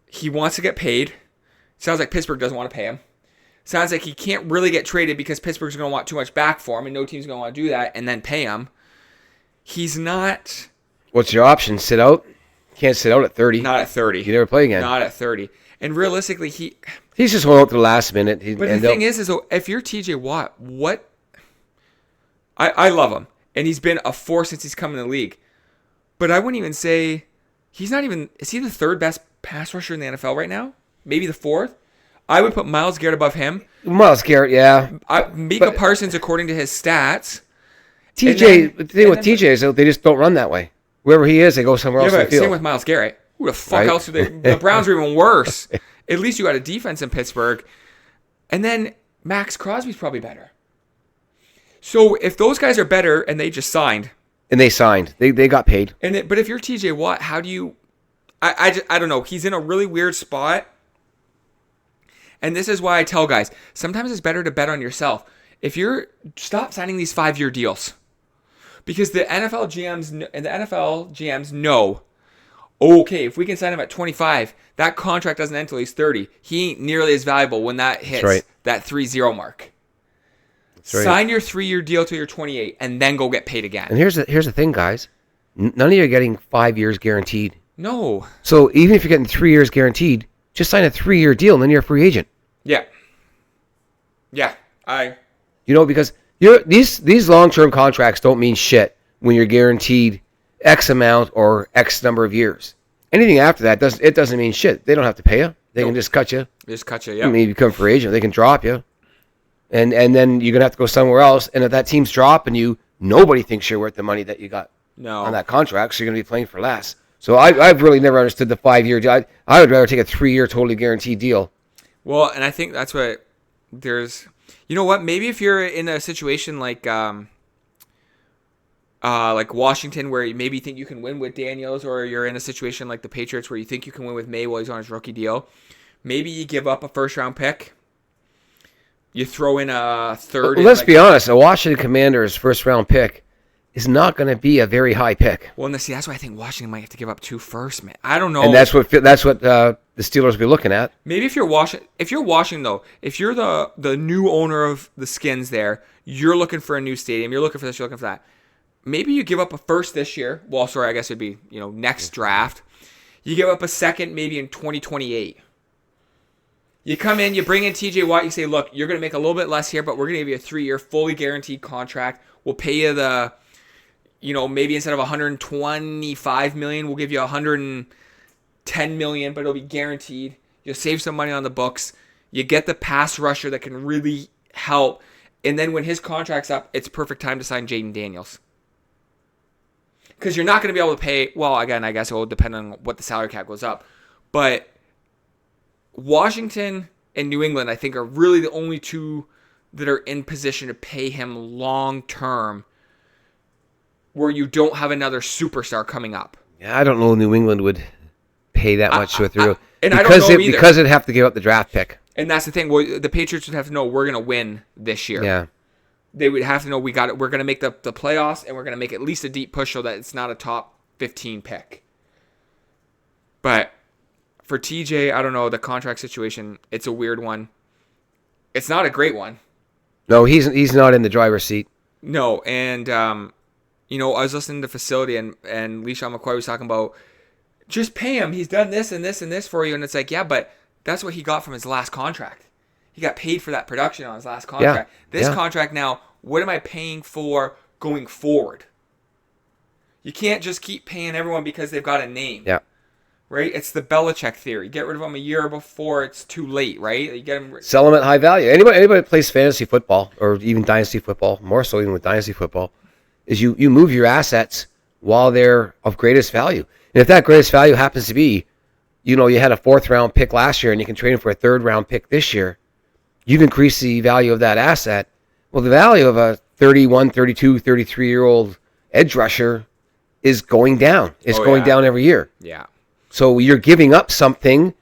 he wants to get paid. Sounds like Pittsburgh doesn't want to pay him. Sounds like he can't really get traded because Pittsburgh's going to want too much back for him, and no team's going to want to do that and then pay him. He's not. What's your option? Sit out? Can't sit out at 30. Not at 30. You never play again. Not at 30. And realistically, he's just holding out to the last minute. But the thing is if you're TJ Watt, I love him, and he's been a force since he's come in the league. But I wouldn't even say is he the 3rd best pass rusher in the NFL right now? Maybe the 4th? I would put Myles Garrett above him. Myles Garrett, yeah. Micah Parsons, according to his stats. The thing with TJ is they just don't run that way. Wherever he is, they go somewhere else in the field. Same with Myles Garrett. Who the fuck else? The Browns are even worse. At least you got a defense in Pittsburgh. And then Max Crosby's probably better. So if those guys are better and they just signed. And they signed. They got paid. But if you're TJ Watt, how do you... I don't know. He's in a really weird spot. And this is why I tell guys, sometimes it's better to bet on yourself. Stop signing these 5-year deals. Because the NFL GMs know, okay, if we can sign him at 25, that contract doesn't end until he's 30. He ain't nearly as valuable when that hits that 3-0 mark. Sign your 3-year deal till you're 28 and then go get paid again. And here's the thing, guys. None of you are getting 5 years guaranteed. No. So even if you're getting 3 years guaranteed, just sign a 3-year deal and then you're a free agent. Yeah. Yeah. Because these long-term contracts don't mean shit when you're guaranteed X amount or X number of years. Anything after that doesn't mean shit. They don't have to pay you. They can just cut you. Just cut you, yeah. I mean, you become a free agent. They can drop you. And then you're going to have to go somewhere else. And if that team's dropping you, nobody thinks you're worth the money that you got on that contract. So you're going to be playing for less. So I've really never understood the 5-year deal. I would rather take a 3-year totally guaranteed deal. Well, and I think that's what there's... You know what? Maybe if you're in a situation like Washington, where you maybe think you can win with Daniels, or you're in a situation like the Patriots where you think you can win with May while he's on his rookie deal, maybe you give up a first-round pick. You throw in a third. Well, let's be honest. A Washington Commanders first-round pick is not going to be a very high pick. Well, and that's why I think Washington might have to give up 2 first, man. I don't know. And that's what the Steelers will be looking at. Maybe if you're Washington though, if you're the new owner of the Skins there, you're looking for a new stadium. You're looking for this. You're looking for that. Maybe you give up a first this year. Well, sorry, I guess it'd be next draft. You give up a second maybe in 2028. You come in, you bring in TJ Watt, you say, look, you're going to make a little bit less here, but we're going to give you a 3-year fully guaranteed contract. We'll pay you maybe instead of $125 million, we'll give you $110 million, but it'll be guaranteed. You'll save some money on the books. You get the pass rusher that can really help. And then when his contract's up, it's perfect time to sign Jaden Daniels. Because you're not going to be able to pay, well, again, I guess it will depend on what the salary cap goes up. But Washington and New England, I think, are really the only two that are in position to pay him long term, where you don't have another superstar coming up. Yeah, I don't know New England would pay that much to a through. And I don't know either. Because they'd have to give up the draft pick. And that's the thing. Well, the Patriots would have to know we're going to win this year. Yeah. They would have to know we got it. We're going to make the playoffs, and we're going to make at least a deep push so that it's not a top 15 pick. But for TJ, I don't know, the contract situation, it's a weird one. It's not a great one. No, he's not in the driver's seat. No, and I was listening to Facility, and LeSean McCoy was talking about just pay him. He's done this and this and this for you, and it's like, yeah, but that's what he got from his last contract. He got paid for that production on his last contract. Yeah. This contract now, what am I paying for going forward? You can't just keep paying everyone because they've got a name. Yeah. Right? It's the Belichick theory. Get rid of them a year before it's too late, right? You get them... Sell them at high value. Anybody that plays fantasy football, or even dynasty football, more so even with dynasty football, is you move your assets while they're of greatest value. And if that greatest value happens to be, you had a 4th-round pick last year and you can trade him for a 3rd-round pick this year, you've increased the value of that asset. Well, the value of a 31, 32, 33-year-old edge rusher is going down. It's going down every year. Yeah. So you're giving up something.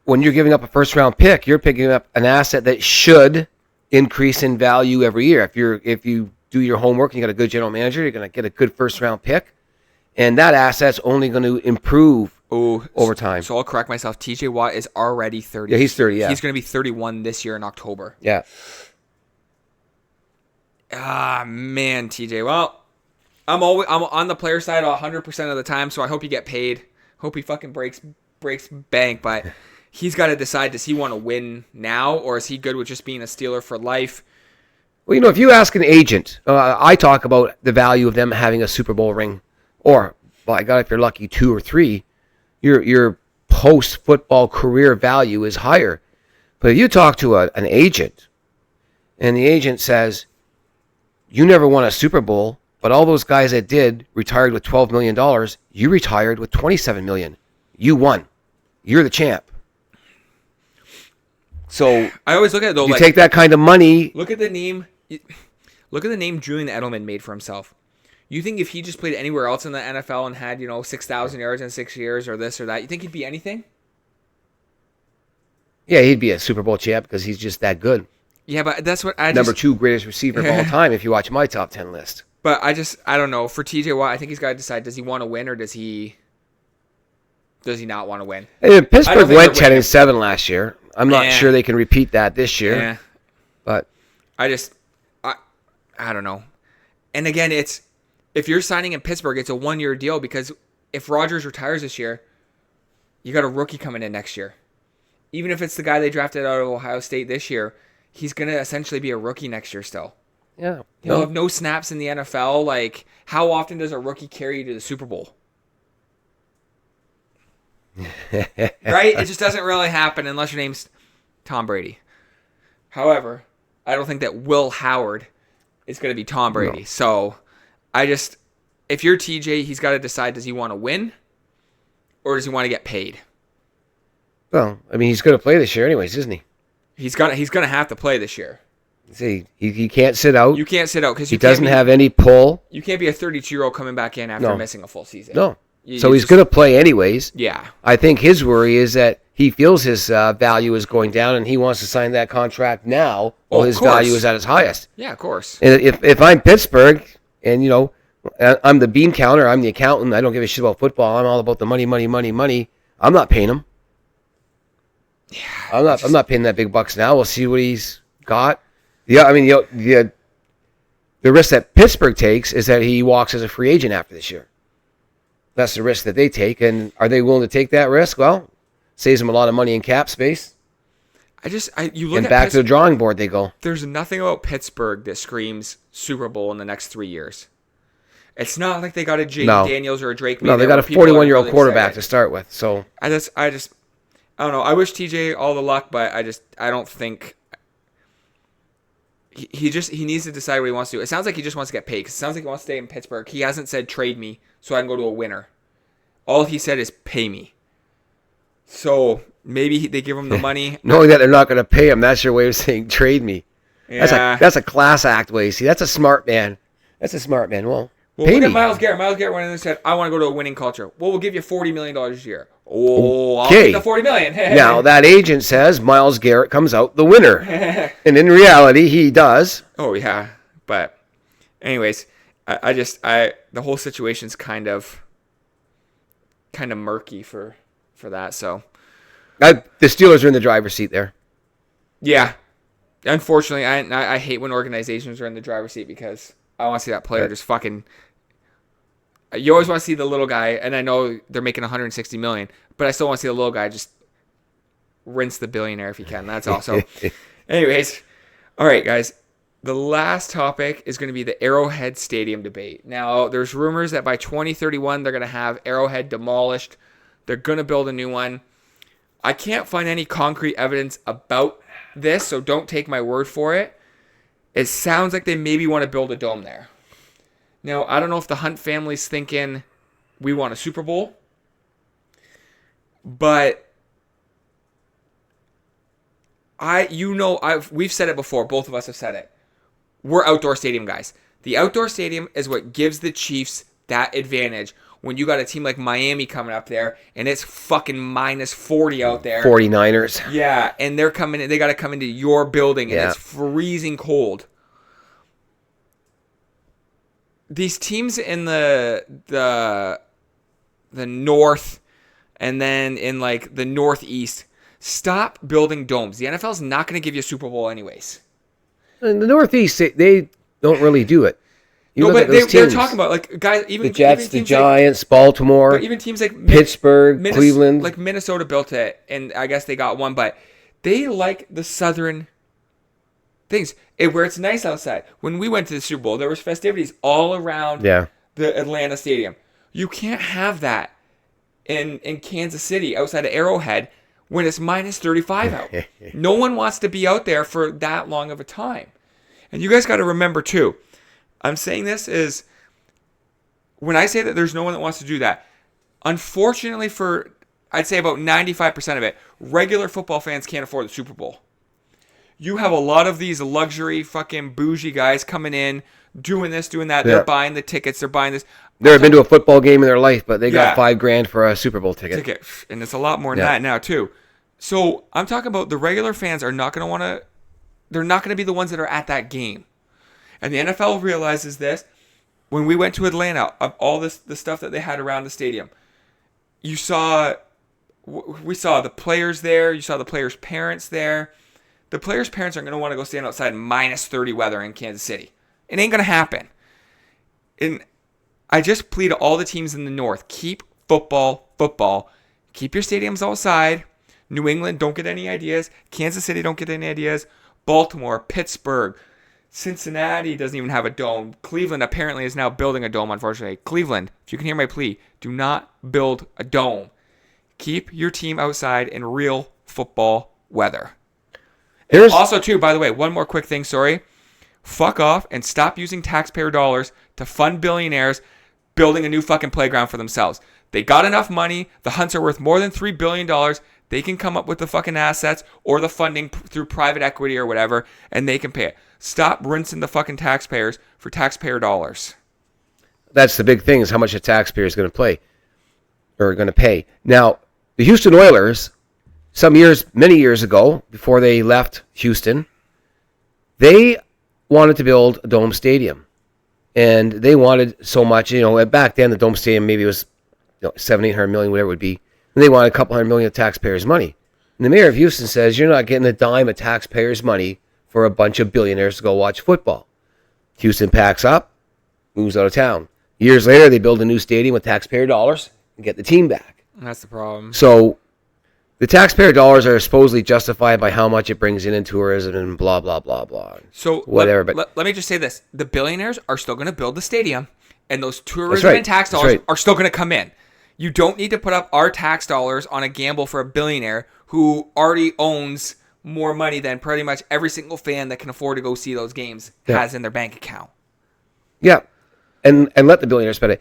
When you're giving up a 1st-round pick, you're picking up an asset that should increase in value every year. If you do your homework and you got a good general manager, you're going to get a good 1st-round pick, and that asset's only going to improve over time. So I'll correct myself. TJ Watt is already 30. Yeah, he's 30, yeah. He's going to be 31 this year in October. Yeah. Ah, man, TJ. Well, I'm on the player side 100% of the time, so I hope you get paid. Hope he fucking breaks bank, but he's got to decide, does he want to win now, or is he good with just being a Steeler for life? Well, if you ask an agent, I talk about the value of them having a Super Bowl ring, or, by God, if you're lucky, 2 or 3, your post-football career value is higher. But if you talk to an agent, and the agent says, you never won a Super Bowl, but all those guys that did retired with $12 million, you retired with $27 million. You won. You're the champ. So I always look at it though. you Like, take that kind of money. look at the name. Look at the name Julian Edelman made for himself. You think if he just played anywhere else in the NFL and had 6,000 yards in 6 years or this or that, you think he'd be anything? Yeah, he'd be a Super Bowl champ because he's just that good. Yeah, but that's what I Number 2 greatest receiver of all time if you watch my top 10 list. But I don't know. For TJ Watt, I think he's got to decide: does he want to win or does he not want to win? Pittsburgh went 10-7 last year. I'm not sure they can repeat that this year. Yeah. But I don't know. And again, if you're signing in Pittsburgh, it's a 1-year deal because if Rodgers retires this year, you got a rookie coming in next year. Even if it's the guy they drafted out of Ohio State this year, he's going to essentially be a rookie next year still. Yeah. He'll have no snaps in the NFL. Like, how often does a rookie carry you to the Super Bowl? Right? It just doesn't really happen unless your name's Tom Brady. However, I don't think that Will Howard is going to be Tom Brady. No. So, if you're TJ, he's got to decide, does he want to win or does he want to get paid? Well, I mean, he's going to play this year anyways, isn't he? He's going to have to play this year. See, he can't sit out. You can't sit out because he doesn't have any pull. You can't be a 32-year-old coming back in after missing a full season. No. So he's going to play anyways. Yeah. I think his worry is that he feels his value is going down and he wants to sign that contract now while his value is at its highest. Yeah, of course. And if I'm Pittsburgh and, I'm the bean counter, I'm the accountant, I don't give a shit about football, I'm all about the money, money, money, money, I'm not paying him. Yeah. I'm not paying that big bucks now. We'll see what he's got. Yeah, I mean, the risk that Pittsburgh takes is that he walks as a free agent after this year. That's the risk that they take, and are they willing to take that risk? Well, saves them a lot of money in cap space. You look and at back to the drawing board they go. There's nothing about Pittsburgh that screams Super Bowl in the next 3 years. It's not like they got a Jay Daniels or a Drake. No, they got a 41-year-old quarterback to start with. So I don't know. I wish TJ all the luck, but I don't think. He needs to decide what he wants to do. It sounds like he just wants to get paid. 'Cause it sounds like he wants to stay in Pittsburgh. He hasn't said trade me so I can go to a winner. All he said is pay me. So maybe they give him the money. Knowing that they're not going to pay him, that's your way of saying trade me. Yeah. That's a class act way. See, that's a smart man. Well, look at Myles Garrett. Myles Garrett went in and said, I want to go to a winning culture. Well, we'll give you $40 million a year. Oh, okay. I'll take the $40 million. Now, that agent says Myles Garrett comes out the winner. And in reality, he does. Oh, yeah. But anyways, the whole situation's kind of murky for that. So the Steelers are in the driver's seat there. Yeah. Unfortunately, I hate when organizations are in the driver's seat because I want to see that player just fucking. You always want to see the little guy, and I know they're making $160 million, but I still want to see the little guy just rinse the billionaire if he can. That's also. Anyways, all right, guys. The last topic is going to be the Arrowhead Stadium debate. Now, there's rumors that by 2031 they're going to have Arrowhead demolished. They're going to build a new one. I can't find any concrete evidence about this, so don't take my word for it. It sounds like they maybe want to build a dome there. Now, I don't know if the Hunt family's thinking we want a Super Bowl, but we've said it before. Both of us have said it. We're outdoor stadium guys. The outdoor stadium is what gives the Chiefs that advantage when you got a team like Miami coming up there and it's fucking minus 40 out there. 49ers. Yeah, and they're coming in, they got to come into your building and it's freezing cold. These teams in the north and then in like the northeast, stop building domes. The NFL's not going to give you a Super Bowl anyways. In the northeast, they don't really do it. But they're talking about like guys, even the Jets, even the Giants, Baltimore, but even teams like Pittsburgh, Cleveland, like Minnesota built it, and I guess they got one, but they like the southern things where it's nice outside. When we went to the Super Bowl, there was festivities all around the Atlanta Stadium. You can't have that in Kansas City outside of Arrowhead when it's minus 35 out. No one wants to be out there for that long of a time. And you guys got to remember too. I'm saying this is when I say that there's no one that wants to do that. Unfortunately, for I'd say about 95% of it, regular football fans can't afford the Super Bowl. You have a lot of these luxury fucking bougie guys coming in, doing this, doing that. They're buying the tickets. They're buying this. Never been to a football game in their life, but they got $5,000 for a Super Bowl ticket. And it's a lot more than that now too. So I'm talking about the regular fans are not going to want to. They're not going to be the ones that are at that game. And the NFL realizes this. When we went to Atlanta, of all the stuff that they had around the stadium, we saw the players there. You saw the players' parents there. The players' parents aren't going to want to go stand outside in minus 30 weather in Kansas City. It ain't going to happen. And I just plead to all the teams in the North, keep football. Keep your stadiums outside. New England, don't get any ideas. Kansas City, don't get any ideas. Baltimore, Pittsburgh, Cincinnati doesn't even have a dome. Cleveland apparently is now building a dome, unfortunately. Cleveland, if you can hear my plea, do not build a dome. Keep your team outside in real football weather. Also, too, by the way, one more quick thing, sorry. Fuck off and stop using taxpayer dollars to fund billionaires building a new fucking playground for themselves. They got enough money. The Hunts are worth more than $3 billion. They can come up with the fucking assets or the funding through private equity or whatever, and they can pay it. Stop rinsing the fucking taxpayers for taxpayer dollars. That's the big thing, is how much the taxpayer is going to pay. Now, the Houston Oilers, many years ago, before they left Houston, they wanted to build a dome stadium. And they wanted so much, back then the dome stadium maybe was $700-800 million, whatever it would be. And they wanted a couple $100 million of taxpayers' money. And the mayor of Houston says, you're not getting a dime of taxpayers' money for a bunch of billionaires to go watch football. Houston packs up, moves out of town. Years later, they build a new stadium with taxpayer dollars and get the team back. That's the problem. So the taxpayer dollars are supposedly justified by how much it brings in tourism and blah, blah, blah, blah. So whatever. Let me just say this. The billionaires are still going to build the stadium, and those tourism and tax dollars are still going to come in. You don't need to put up our tax dollars on a gamble for a billionaire who already owns more money than pretty much every single fan that can afford to go see those games has in their bank account. Yeah, and let the billionaires spend it.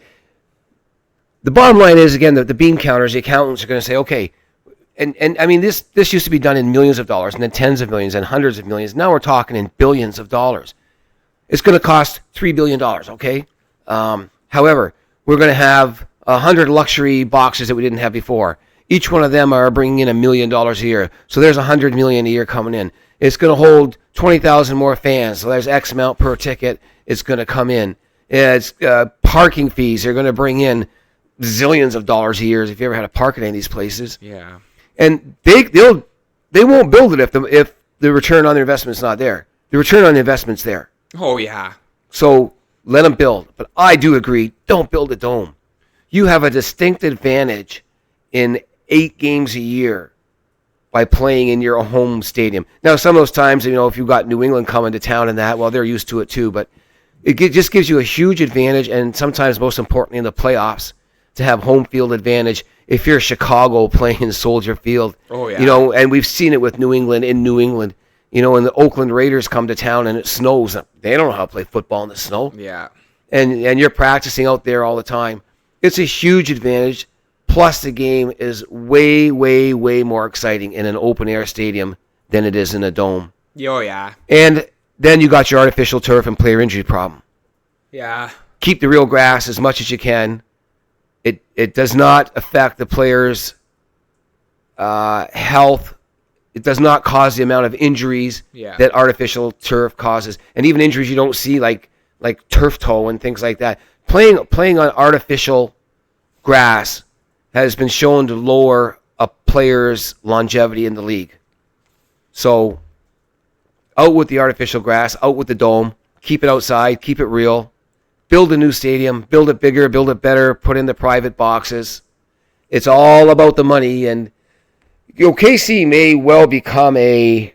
The bottom line is, again, the bean counters, the accountants are going to say, okay, and I mean, this used to be done in millions of dollars, and then tens of millions, and hundreds of millions. Now we're talking in billions of dollars. It's going to cost $3 billion, okay? However, we're going to have 100 luxury boxes that we didn't have before. Each one of them are bringing in $1 million a year. So there's $100 million a year coming in. It's going to hold 20,000 more fans. So there's X amount per ticket. It's going to come in. It's parking fees. They're going to bring in zillions of dollars a year if you ever had to park at any of these places. Yeah. And they won't build it if the return on their investment's not there. The return on the investment's there. Oh yeah. So let them build. But I do agree, don't build a dome. You have a distinct advantage in 8 games a year by playing in your home stadium. Now, some of those times, if you've got New England coming to town and that, well, they're used to it too. But it just gives you a huge advantage, and sometimes, most importantly, in the playoffs, to have home field advantage. If you're Chicago playing in Soldier Field, and we've seen it with New England in New England, when the Oakland Raiders come to town and it snows, they don't know how to play football in the snow. Yeah. And you're practicing out there all the time. It's a huge advantage. Plus, the game is way, way, way more exciting in an open-air stadium than it is in a dome. Oh, yeah. And then you got your artificial turf and player injury problem. Yeah. Keep the real grass as much as you can. It does not affect the players' health. It does not cause the amount of injuries that artificial turf causes. And even injuries you don't see, like turf toe and things like that. Playing on artificial grass has been shown to lower a player's longevity in the league. So, out with the artificial grass, out with the dome, keep it outside, keep it real, build a new stadium, build it bigger, build it better, put in the private boxes. It's all about the money, and KC may well become a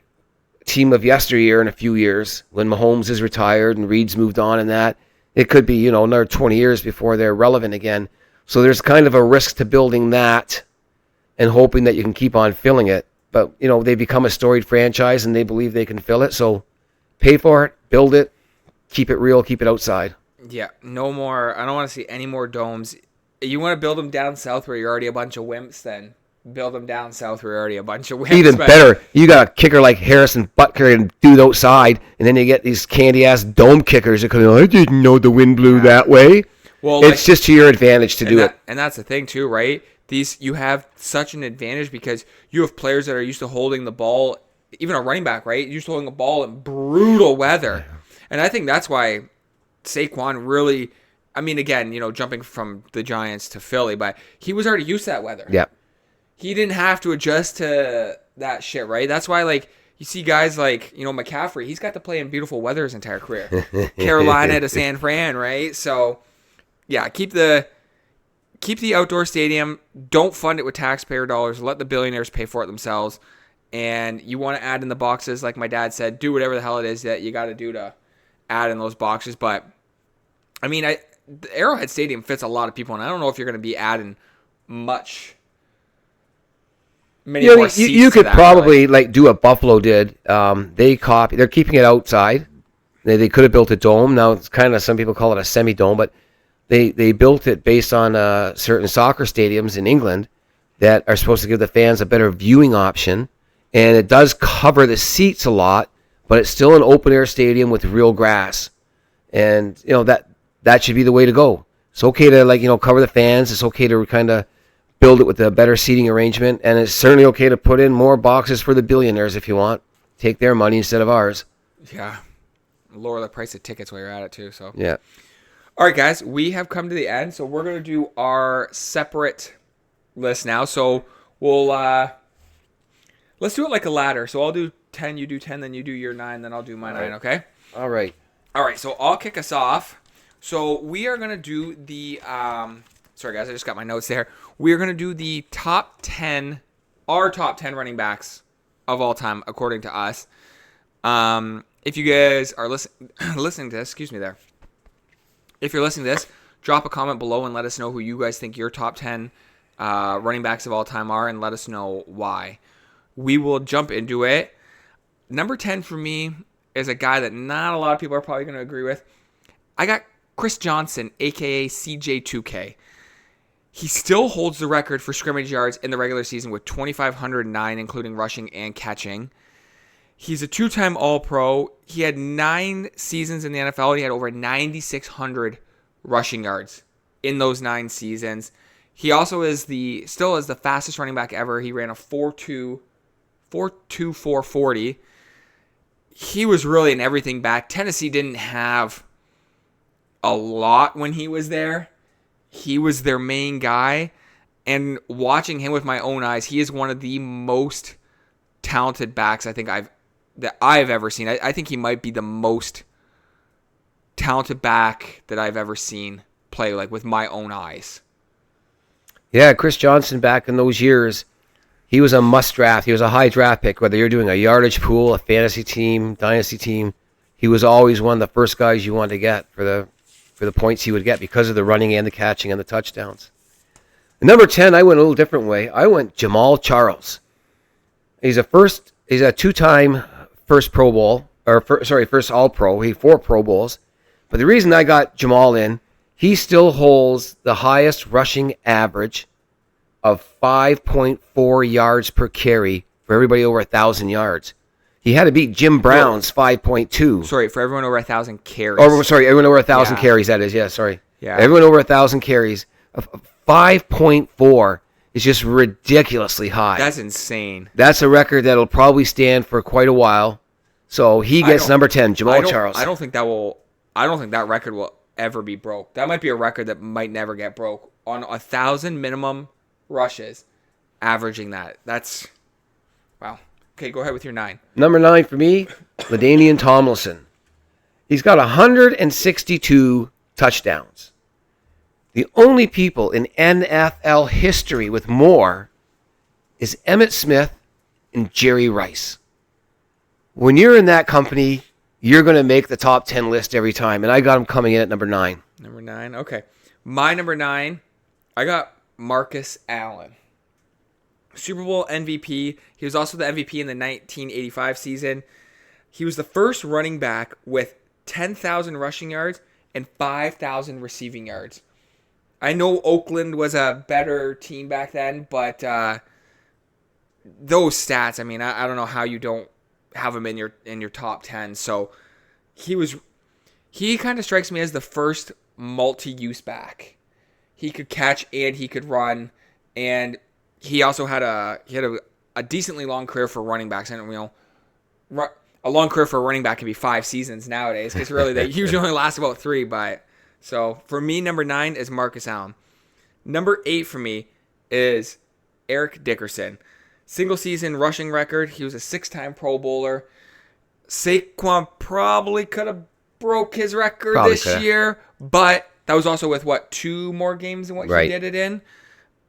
team of yesteryear in a few years when Mahomes is retired and Reed's moved on and that. It could be, another 20 years before they're relevant again. So there's kind of a risk to building that and hoping that you can keep on filling it. But, they become a storied franchise and they believe they can fill it. So pay for it, build it, keep it real, keep it outside. Yeah, no more. I don't want to see any more domes. You want to build them down south where you're already a bunch of wimps, then build them down south. We're already a bunch of wins. Even better, you got a kicker like Harrison Butker and dude outside, and then you get these candy-ass dome kickers that come in, I didn't know the wind blew that way. Well, it's just to your advantage to do it. And that's the thing, too, right? You have such an advantage because you have players that are used to holding the ball, even a running back, right? Used to holding the ball in brutal weather. And I think that's why Saquon really, I mean, again, jumping from the Giants to Philly, but he was already used to that weather. Yeah. He didn't have to adjust to that shit, right? That's why, you see guys like, McCaffrey, he's got to play in beautiful weather his entire career. Carolina to San Fran, right? So, yeah, keep the outdoor stadium. Don't fund it with taxpayer dollars. Let the billionaires pay for it themselves. And you want to add in the boxes, like my dad said, do whatever the hell it is that you got to do to add in those boxes. But, I mean, the Arrowhead Stadium fits a lot of people, and I don't know if you're going to be adding many more seats. You could to that, probably do what Buffalo did. They're keeping it outside. They could have built a dome. Now it's kind of, some people call it a semi-dome, but they built it based on certain soccer stadiums in England that are supposed to give the fans a better viewing option. And it does cover the seats a lot, but it's still an open-air stadium with real grass. And, that should be the way to go. It's okay to, cover the fans. It's okay to kind of build it with a better seating arrangement. And it's certainly okay to put in more boxes for the billionaires if you want. Take their money instead of ours. Yeah. Lower the price of tickets while you're at it, too. So. Yeah. All right, guys. We have come to the end. So we're going to do our separate list now. So we'll... let's do it like a ladder. So I'll do 10, you do 10, then you do your 9, then I'll do my 9, okay? All right. All right, so I'll kick us off. So we are going to do the, sorry guys, I just got my notes there. We are going to do the top 10 running backs of all time, according to us. If you guys are listening to this, excuse me there. If you're listening to this, drop a comment below and let us know who you guys think your top 10 running backs of all time are, and let us know why. We will jump into it. Number 10 for me is a guy that not a lot of people are probably going to agree with. I got Chris Johnson, a.k.a. CJ2K. He still holds the record for scrimmage yards in the regular season with 2,509, including rushing and catching. He's a two-time All-Pro. He had 9 seasons in the NFL. He had over 9,600 rushing yards in those 9 seasons. He also still is the fastest running back ever. He ran a 4.40. He was really an everything back. Tennessee didn't have a lot when he was there. He was their main guy. And watching him with my own eyes, he is one of the most talented backs I think I've ever seen. I think he might be the most talented back that I've ever seen play with my own eyes. Yeah, Chris Johnson back in those years, he was a must draft. He was a high draft pick, whether you're doing a yardage pool, a fantasy team, dynasty team. He was always one of the first guys you wanted to get for the points he would get because of the running and the catching and the touchdowns. And number 10, I went a little different way. I went Jamal Charles. He's a two-time first Pro Bowl, first All-Pro. He had 4 Pro Bowls. But the reason I got Jamal in, he still holds the highest rushing average of 5.4 yards per carry for everybody over 1,000 yards. He had to beat Jim Brown's 5.2. Sorry, for everyone over 1,000 carries. Everyone over 1,000 carries, that is. Yeah, sorry. Yeah. Everyone over 1,000 carries. 5.4 is just ridiculously high. That's insane. That's a record that'll probably stand for quite a while. So he gets number 10, Jamal Charles. I don't think that record will ever be broke. That might be a record that might never get broke. On 1,000 minimum rushes, averaging that. That's, wow. Okay, go ahead with your 9. Number 9 for me, LaDainian Tomlinson. He's got 162 touchdowns. The only people in NFL history with more is Emmitt Smith and Jerry Rice. When you're in that company, you're going to make the top 10 list every time, and I got him coming in at number 9. Number 9, okay. My number 9, I got Marcus Allen. Super Bowl MVP. He was also the MVP in the 1985 season. He was the first running back with 10,000 rushing yards and 5,000 receiving yards. I know Oakland was a better team back then, but those stats, I mean, I don't know how you don't have him in your top 10. So he kind of strikes me as the first multi-use back. He could catch and he could run, and he also had a decently long career for running backs. And a long career for a running back can be 5 seasons nowadays, because really they usually only last about 3. But so for me, number 9 is Marcus Allen. Number 8 for me is Eric Dickerson. Single season rushing record. He was a 6-time Pro Bowler. Saquon probably could have broke his record this year, but that was also with 2 more games than what he did it in.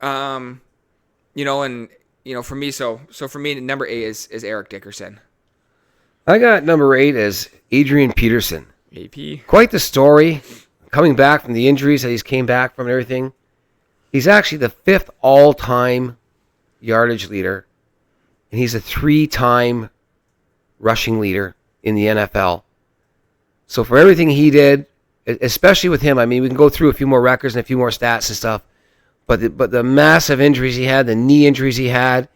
For me, so for me, number 8 is Eric Dickerson. I got number 8 as Adrian Peterson. AP. Quite the story. Coming back from the injuries that he's came back from and everything. He's actually the 5th all-time yardage leader, and he's a 3-time rushing leader in the NFL. So for everything he did, especially with him, I mean, we can go through a few more records and a few more stats and stuff, but the massive injuries he had, the knee injuries he had,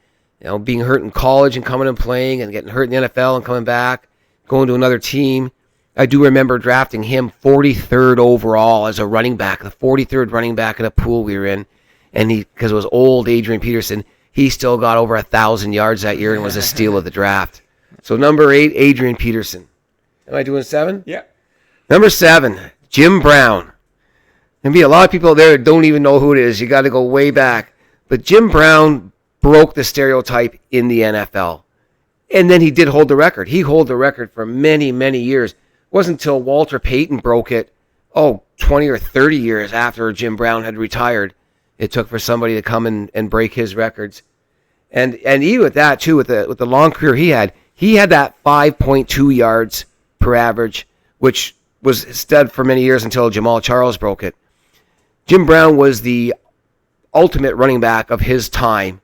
being hurt in college and coming and playing and getting hurt in the NFL and coming back, going to another team. I do remember drafting him 43rd overall as a running back, the 43rd running back in a pool we were in, and because it was old Adrian Peterson, he still got over 1,000 yards that year and was a steal of the draft. So number 8, Adrian Peterson. Am I doing 7? Yeah. Number 7, Jim Brown. There'll be a lot of people there that don't even know who it is. You got to go way back. But Jim Brown broke the stereotype in the NFL. And then he did hold the record. He held the record for many, many years. It wasn't until Walter Payton broke it, 20 or 30 years after Jim Brown had retired, it took for somebody to come and break his records. And even with that, too, with the long career he had that 5.2 yards per average, which was stead for many years until Jamal Charles broke it. Jim Brown was the ultimate running back of his time,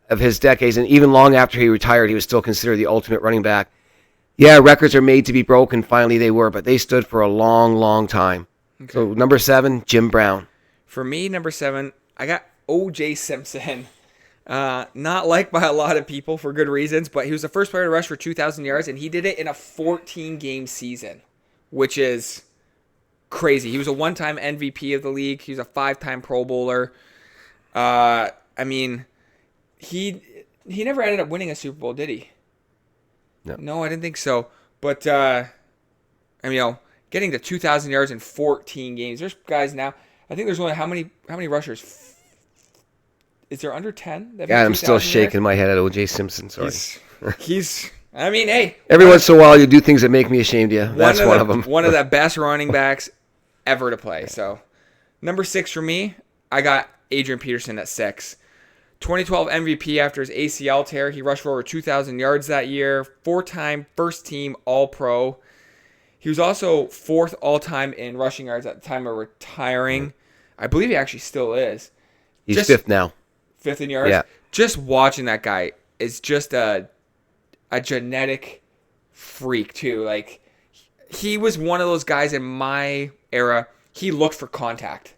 of his decades, and even long after he retired, he was still considered the ultimate running back. Yeah, records are made to be broken. Finally, they were, but they stood for a long, long time. Okay. So number 7, Jim Brown. For me, number 7, I got O.J. Simpson. Not liked by a lot of people for good reasons, but he was the first player to rush for 2,000 yards, and he did it in a 14-game season, which is crazy. He was a 1-time MVP of the league. He was a 5-time Pro Bowler. I mean, he never ended up winning a Super Bowl, did he? No, I didn't think so. But getting to 2,000 yards in 14 games. There's guys now. I think there's only how many rushers? Is there under 10? Yeah, I'm still shaking my head at O.J. Simpson. Sorry. He's I mean, hey. Every once in a while, you do things that make me ashamed of you. That's one of them. One of the best running backs ever to play. So, number 6 for me, I got Adrian Peterson at 6. 2012 MVP after his ACL tear. He rushed for over 2,000 yards that year. 4-time first-team All-Pro. He was also 4th all-time in rushing yards at the time of retiring. I believe he actually still is. He's 5th now. 5th in yards? Yeah. Just watching that guy is just a genetic freak, too. Like, he was one of those guys in my era. He looked for contact.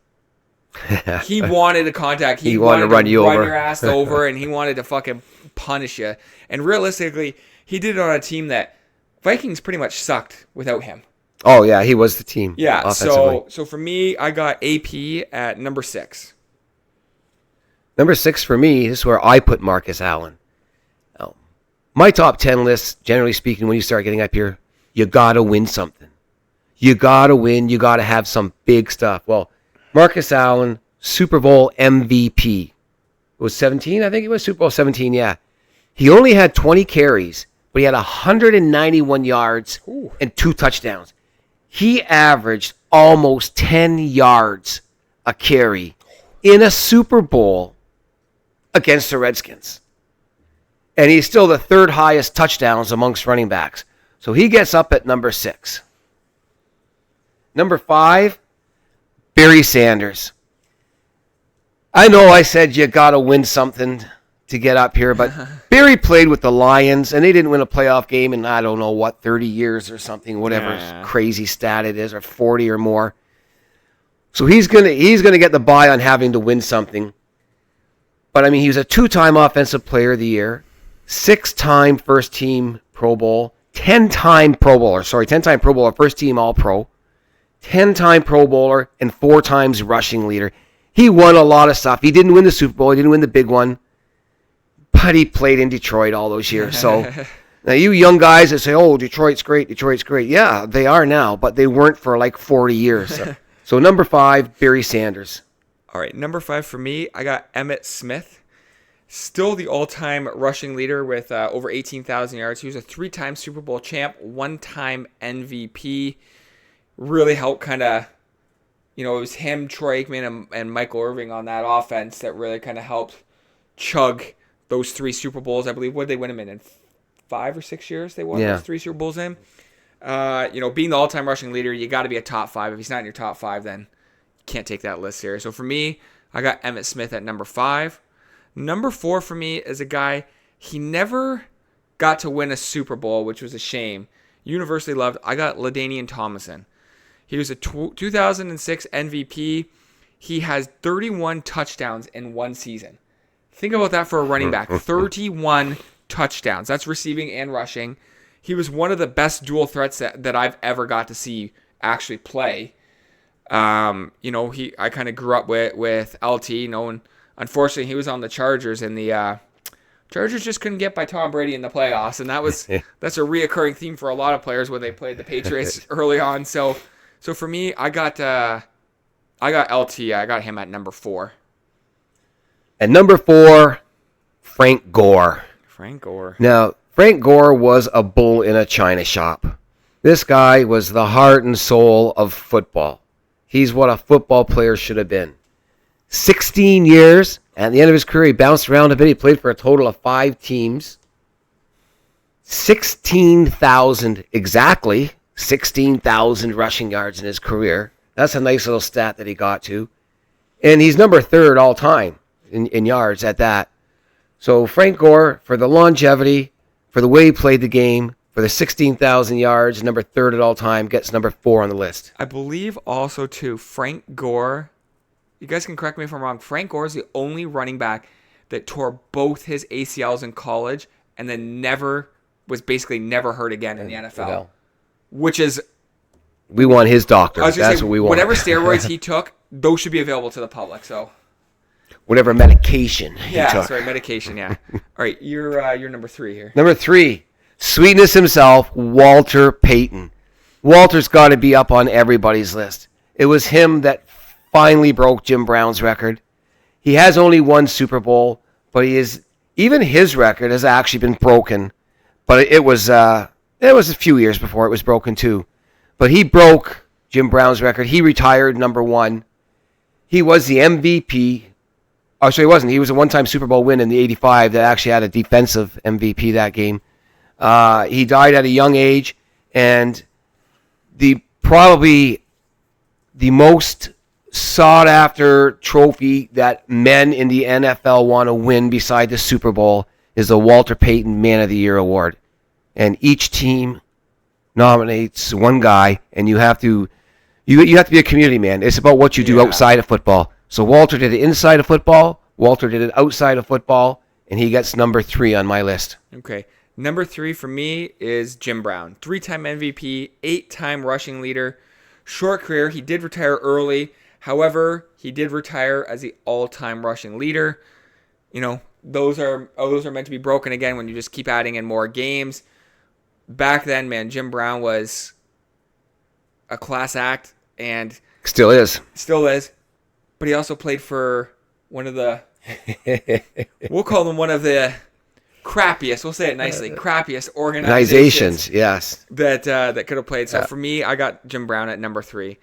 He wanted to contact. He wanted to run your ass over, and he wanted to fucking punish you. And realistically, he did it on a team that Vikings pretty much sucked without him. Oh, yeah, he was the team. Yeah, so for me, I got AP at number 6. Number 6 for me, this is where I put Marcus Allen. My top 10 list, generally speaking, when you start getting up here, you got to win something. You got to win. You got to have some big stuff. Well, Marcus Allen, Super Bowl MVP. It was 17, I think it was Super Bowl 17, yeah. He only had 20 carries, but he had 191 yards and 2 touchdowns. He averaged almost 10 yards a carry in a Super Bowl against the Redskins. And he's still the 3rd highest touchdowns amongst running backs. So he gets up at number 6. Number 5, Barry Sanders. I know I said you got to win something to get up here, but Barry played with the Lions, and they didn't win a playoff game in, 30 years or something, whatever crazy stat it is, or 40 or more. So he's gonna get the bye on having to win something. But, I mean, he was a 2-time Offensive Player of the Year. 6-time first-team Pro Bowl, 10-time Pro Bowler, 10-time Pro Bowler, first-team All-Pro, 10-time Pro Bowler, and 4 times rushing leader. He won a lot of stuff. He didn't win the Super Bowl. He didn't win the big one. But he played in Detroit all those years. So now you young guys that say, oh, Detroit's great. Yeah, they are now, but they weren't for like 40 years. So number 5, Barry Sanders. All right, number 5 for me, I got Emmitt Smith. Still the all-time rushing leader with over 18,000 yards. He was a 3-time Super Bowl champ, 1-time MVP. Really helped kind of, it was him, Troy Aikman, and Michael Irving on that offense that really kind of helped chug those 3 Super Bowls. I believe, what did they win them in 5 or 6 years? They won those 3 Super Bowls in. Being the all-time rushing leader, you got to be a top 5. If he's not in your top 5, then you can't take that list serious. So for me, I got Emmitt Smith at number 5. Number 4 for me is a guy, he never got to win a Super Bowl, which was a shame. Universally loved. I got LaDainian Tomlinson. He was a 2006 MVP. He has 31 touchdowns in one season. Think about that for a running back. 31 touchdowns. That's receiving and rushing. He was one of the best dual threats that I've ever got to see actually play. I kind of grew up with LT, and unfortunately he was on the Chargers, and the Chargers just couldn't get by Tom Brady in the playoffs, and that's a reoccurring theme for a lot of players when they played the Patriots early on. So for me, I got LT. I got him at number 4. At number 4, Frank Gore. Frank Gore. Now, Frank Gore was a bull in a china shop. This guy was the heart and soul of football. He's what a football player should have been. 16 years. At the end of his career, he bounced around a bit. He played for a total of 5 teams. 16,000 rushing yards in his career. That's a nice little stat that he got to. And he's number 3rd all time in yards at that. So Frank Gore, for the longevity, for the way he played the game, for the 16,000 yards, number 3rd at all time, gets number 4 on the list. I believe also, too, Frank Gore, you guys can correct me if I'm wrong, Frank Gore is the only running back that tore both his ACLs in college and then was basically never hurt again in the NFL. Which is... We want his doctor. That's what we want. Whatever steroids he took, those should be available to the public, so... Whatever medication he took. That's right, medication, yeah. All right, you're number 3 here. Number 3, sweetness himself, Walter Payton. Walter's got to be up on everybody's list. It was him that finally broke Jim Brown's record. He has only 1 Super Bowl, but even his record has actually been broken. But it was a few years before it was broken too. But he broke Jim Brown's record. He retired number 1. He was the MVP. Oh, so he wasn't. He was a 1-time Super Bowl win in the 85 that actually had a defensive MVP that game. He died at a young age, and probably the most sought-after trophy that men in the NFL want to win beside the Super Bowl is the Walter Payton Man of the Year award. And each team nominates one guy, and you have to be a community man. It's about what you do outside of football. So Walter did it inside of football, Walter did it outside of football, and he gets number 3 on my list. Okay. Number 3 for me is Jim Brown. 3-time MVP, 8-time rushing leader. Short career. He did retire early. However, he did retire as the all-time rushing leader. Those are meant to be broken again when you just keep adding in more games. Back then, man, Jim Brown was a class act and still is. But he also played for one of the, we'll call them one of the crappiest, we'll say it nicely, crappiest organizations yes. that could have played. So for me, I got Jim Brown at number 3.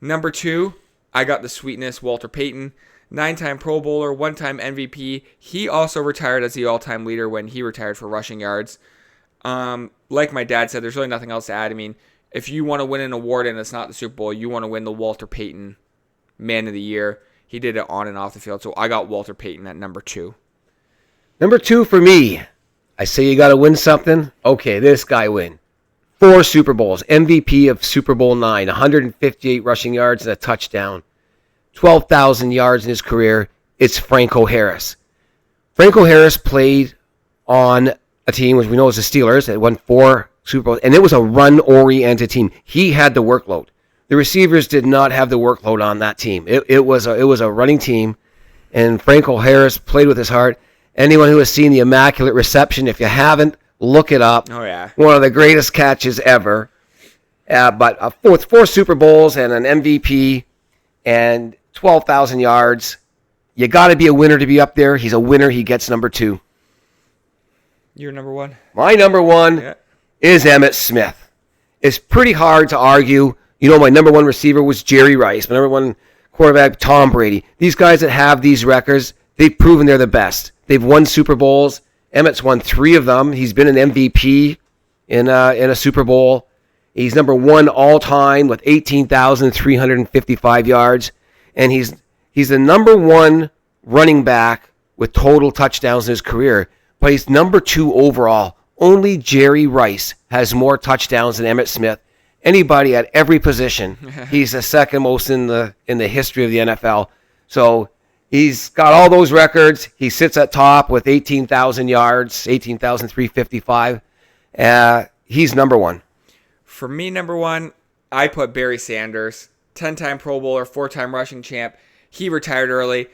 Number 2, I got the sweetness, Walter Payton. 9-time Pro Bowler, 1-time MVP. He also retired as the all-time leader when he retired for rushing yards. Like my dad said, there's really nothing else to add. I mean, if you want to win an award and it's not the Super Bowl, you want to win the Walter Payton Man of the Year. He did it on and off the field. So I got Walter Payton at number 2. Number 2 for me. I say you got to win something. Okay, this guy win. 4 Super Bowls. MVP of Super Bowl 9. 158 rushing yards and a touchdown. 12,000 yards in his career. It's Franco Harris. Franco Harris played on team, which we know is the Steelers, that won 4 Super Bowls, and it was a run-oriented team. He had the workload. The receivers did not have the workload on that team. It was a running team, and Franco Harris played with his heart. Anyone who has seen the Immaculate Reception, if you haven't, look it up. Oh, yeah. One of the greatest catches ever. But 4 Super Bowls and an MVP and 12,000 yards. You got to be a winner to be up there. He's a winner. He gets number 2. Your number 1? My number 1 is Emmitt Smith. It's pretty hard to argue. You know, my number 1 receiver was Jerry Rice. My number 1 quarterback, Tom Brady. These guys that have these records, they've proven they're the best. They've won Super Bowls. Emmitt's won 3 of them. He's been an MVP in a Super Bowl. He's number 1 all time with 18,355 yards, and he's the number 1 running back with total touchdowns in his career. But he's number 2 overall. Only Jerry Rice has more touchdowns than Emmitt Smith. Anybody at every position, he's the second most in the history of the NFL. So he's got all those records. He sits at top with 18,000 yards, 18,355. He's number 1. For me, number 1, I put Barry Sanders, 10-time Pro Bowler, 4-time rushing champ. He retired early.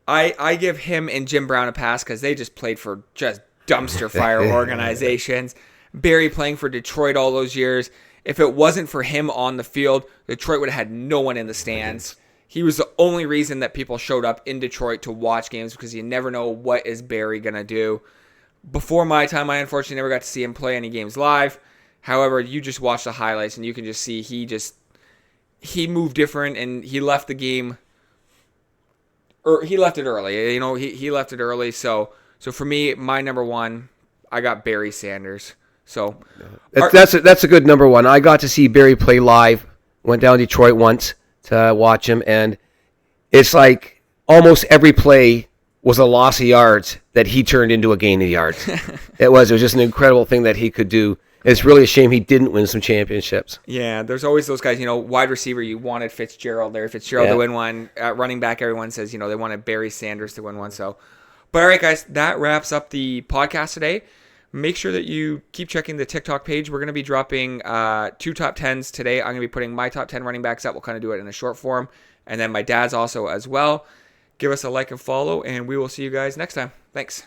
I give him and Jim Brown a pass because they just played for just dumpster fire organizations. Barry playing for Detroit all those years. If it wasn't for him on the field, Detroit would have had no one in the stands. He was the only reason that people showed up in Detroit to watch games because you never know what is Barry going to do. Before my time, I unfortunately never got to see him play any games live. However, you just watch the highlights and you can just see he moved different and he left the game, or he left it early. You know, he left it early. So for me, my number 1, I got Barry Sanders. So that's a good number 1. I got to see Barry play live. Went down to Detroit once to watch him, and it's like almost every play was a loss of yards that he turned into a gain of yards. It was just an incredible thing that he could do. It's really a shame he didn't win some championships. Yeah, there's always those guys, wide receiver, you wanted Fitzgerald there. Fitzgerald to win one. At running back, everyone says, they wanted Barry Sanders to win one. So, but all right, guys, that wraps up the podcast today. Make sure that you keep checking the TikTok page. We're going to be dropping 2 top 10s today. I'm going to be putting my top 10 running backs up. We'll kind of do it in a short form. And then my dad's also as well. Give us a like and follow, and we will see you guys next time. Thanks.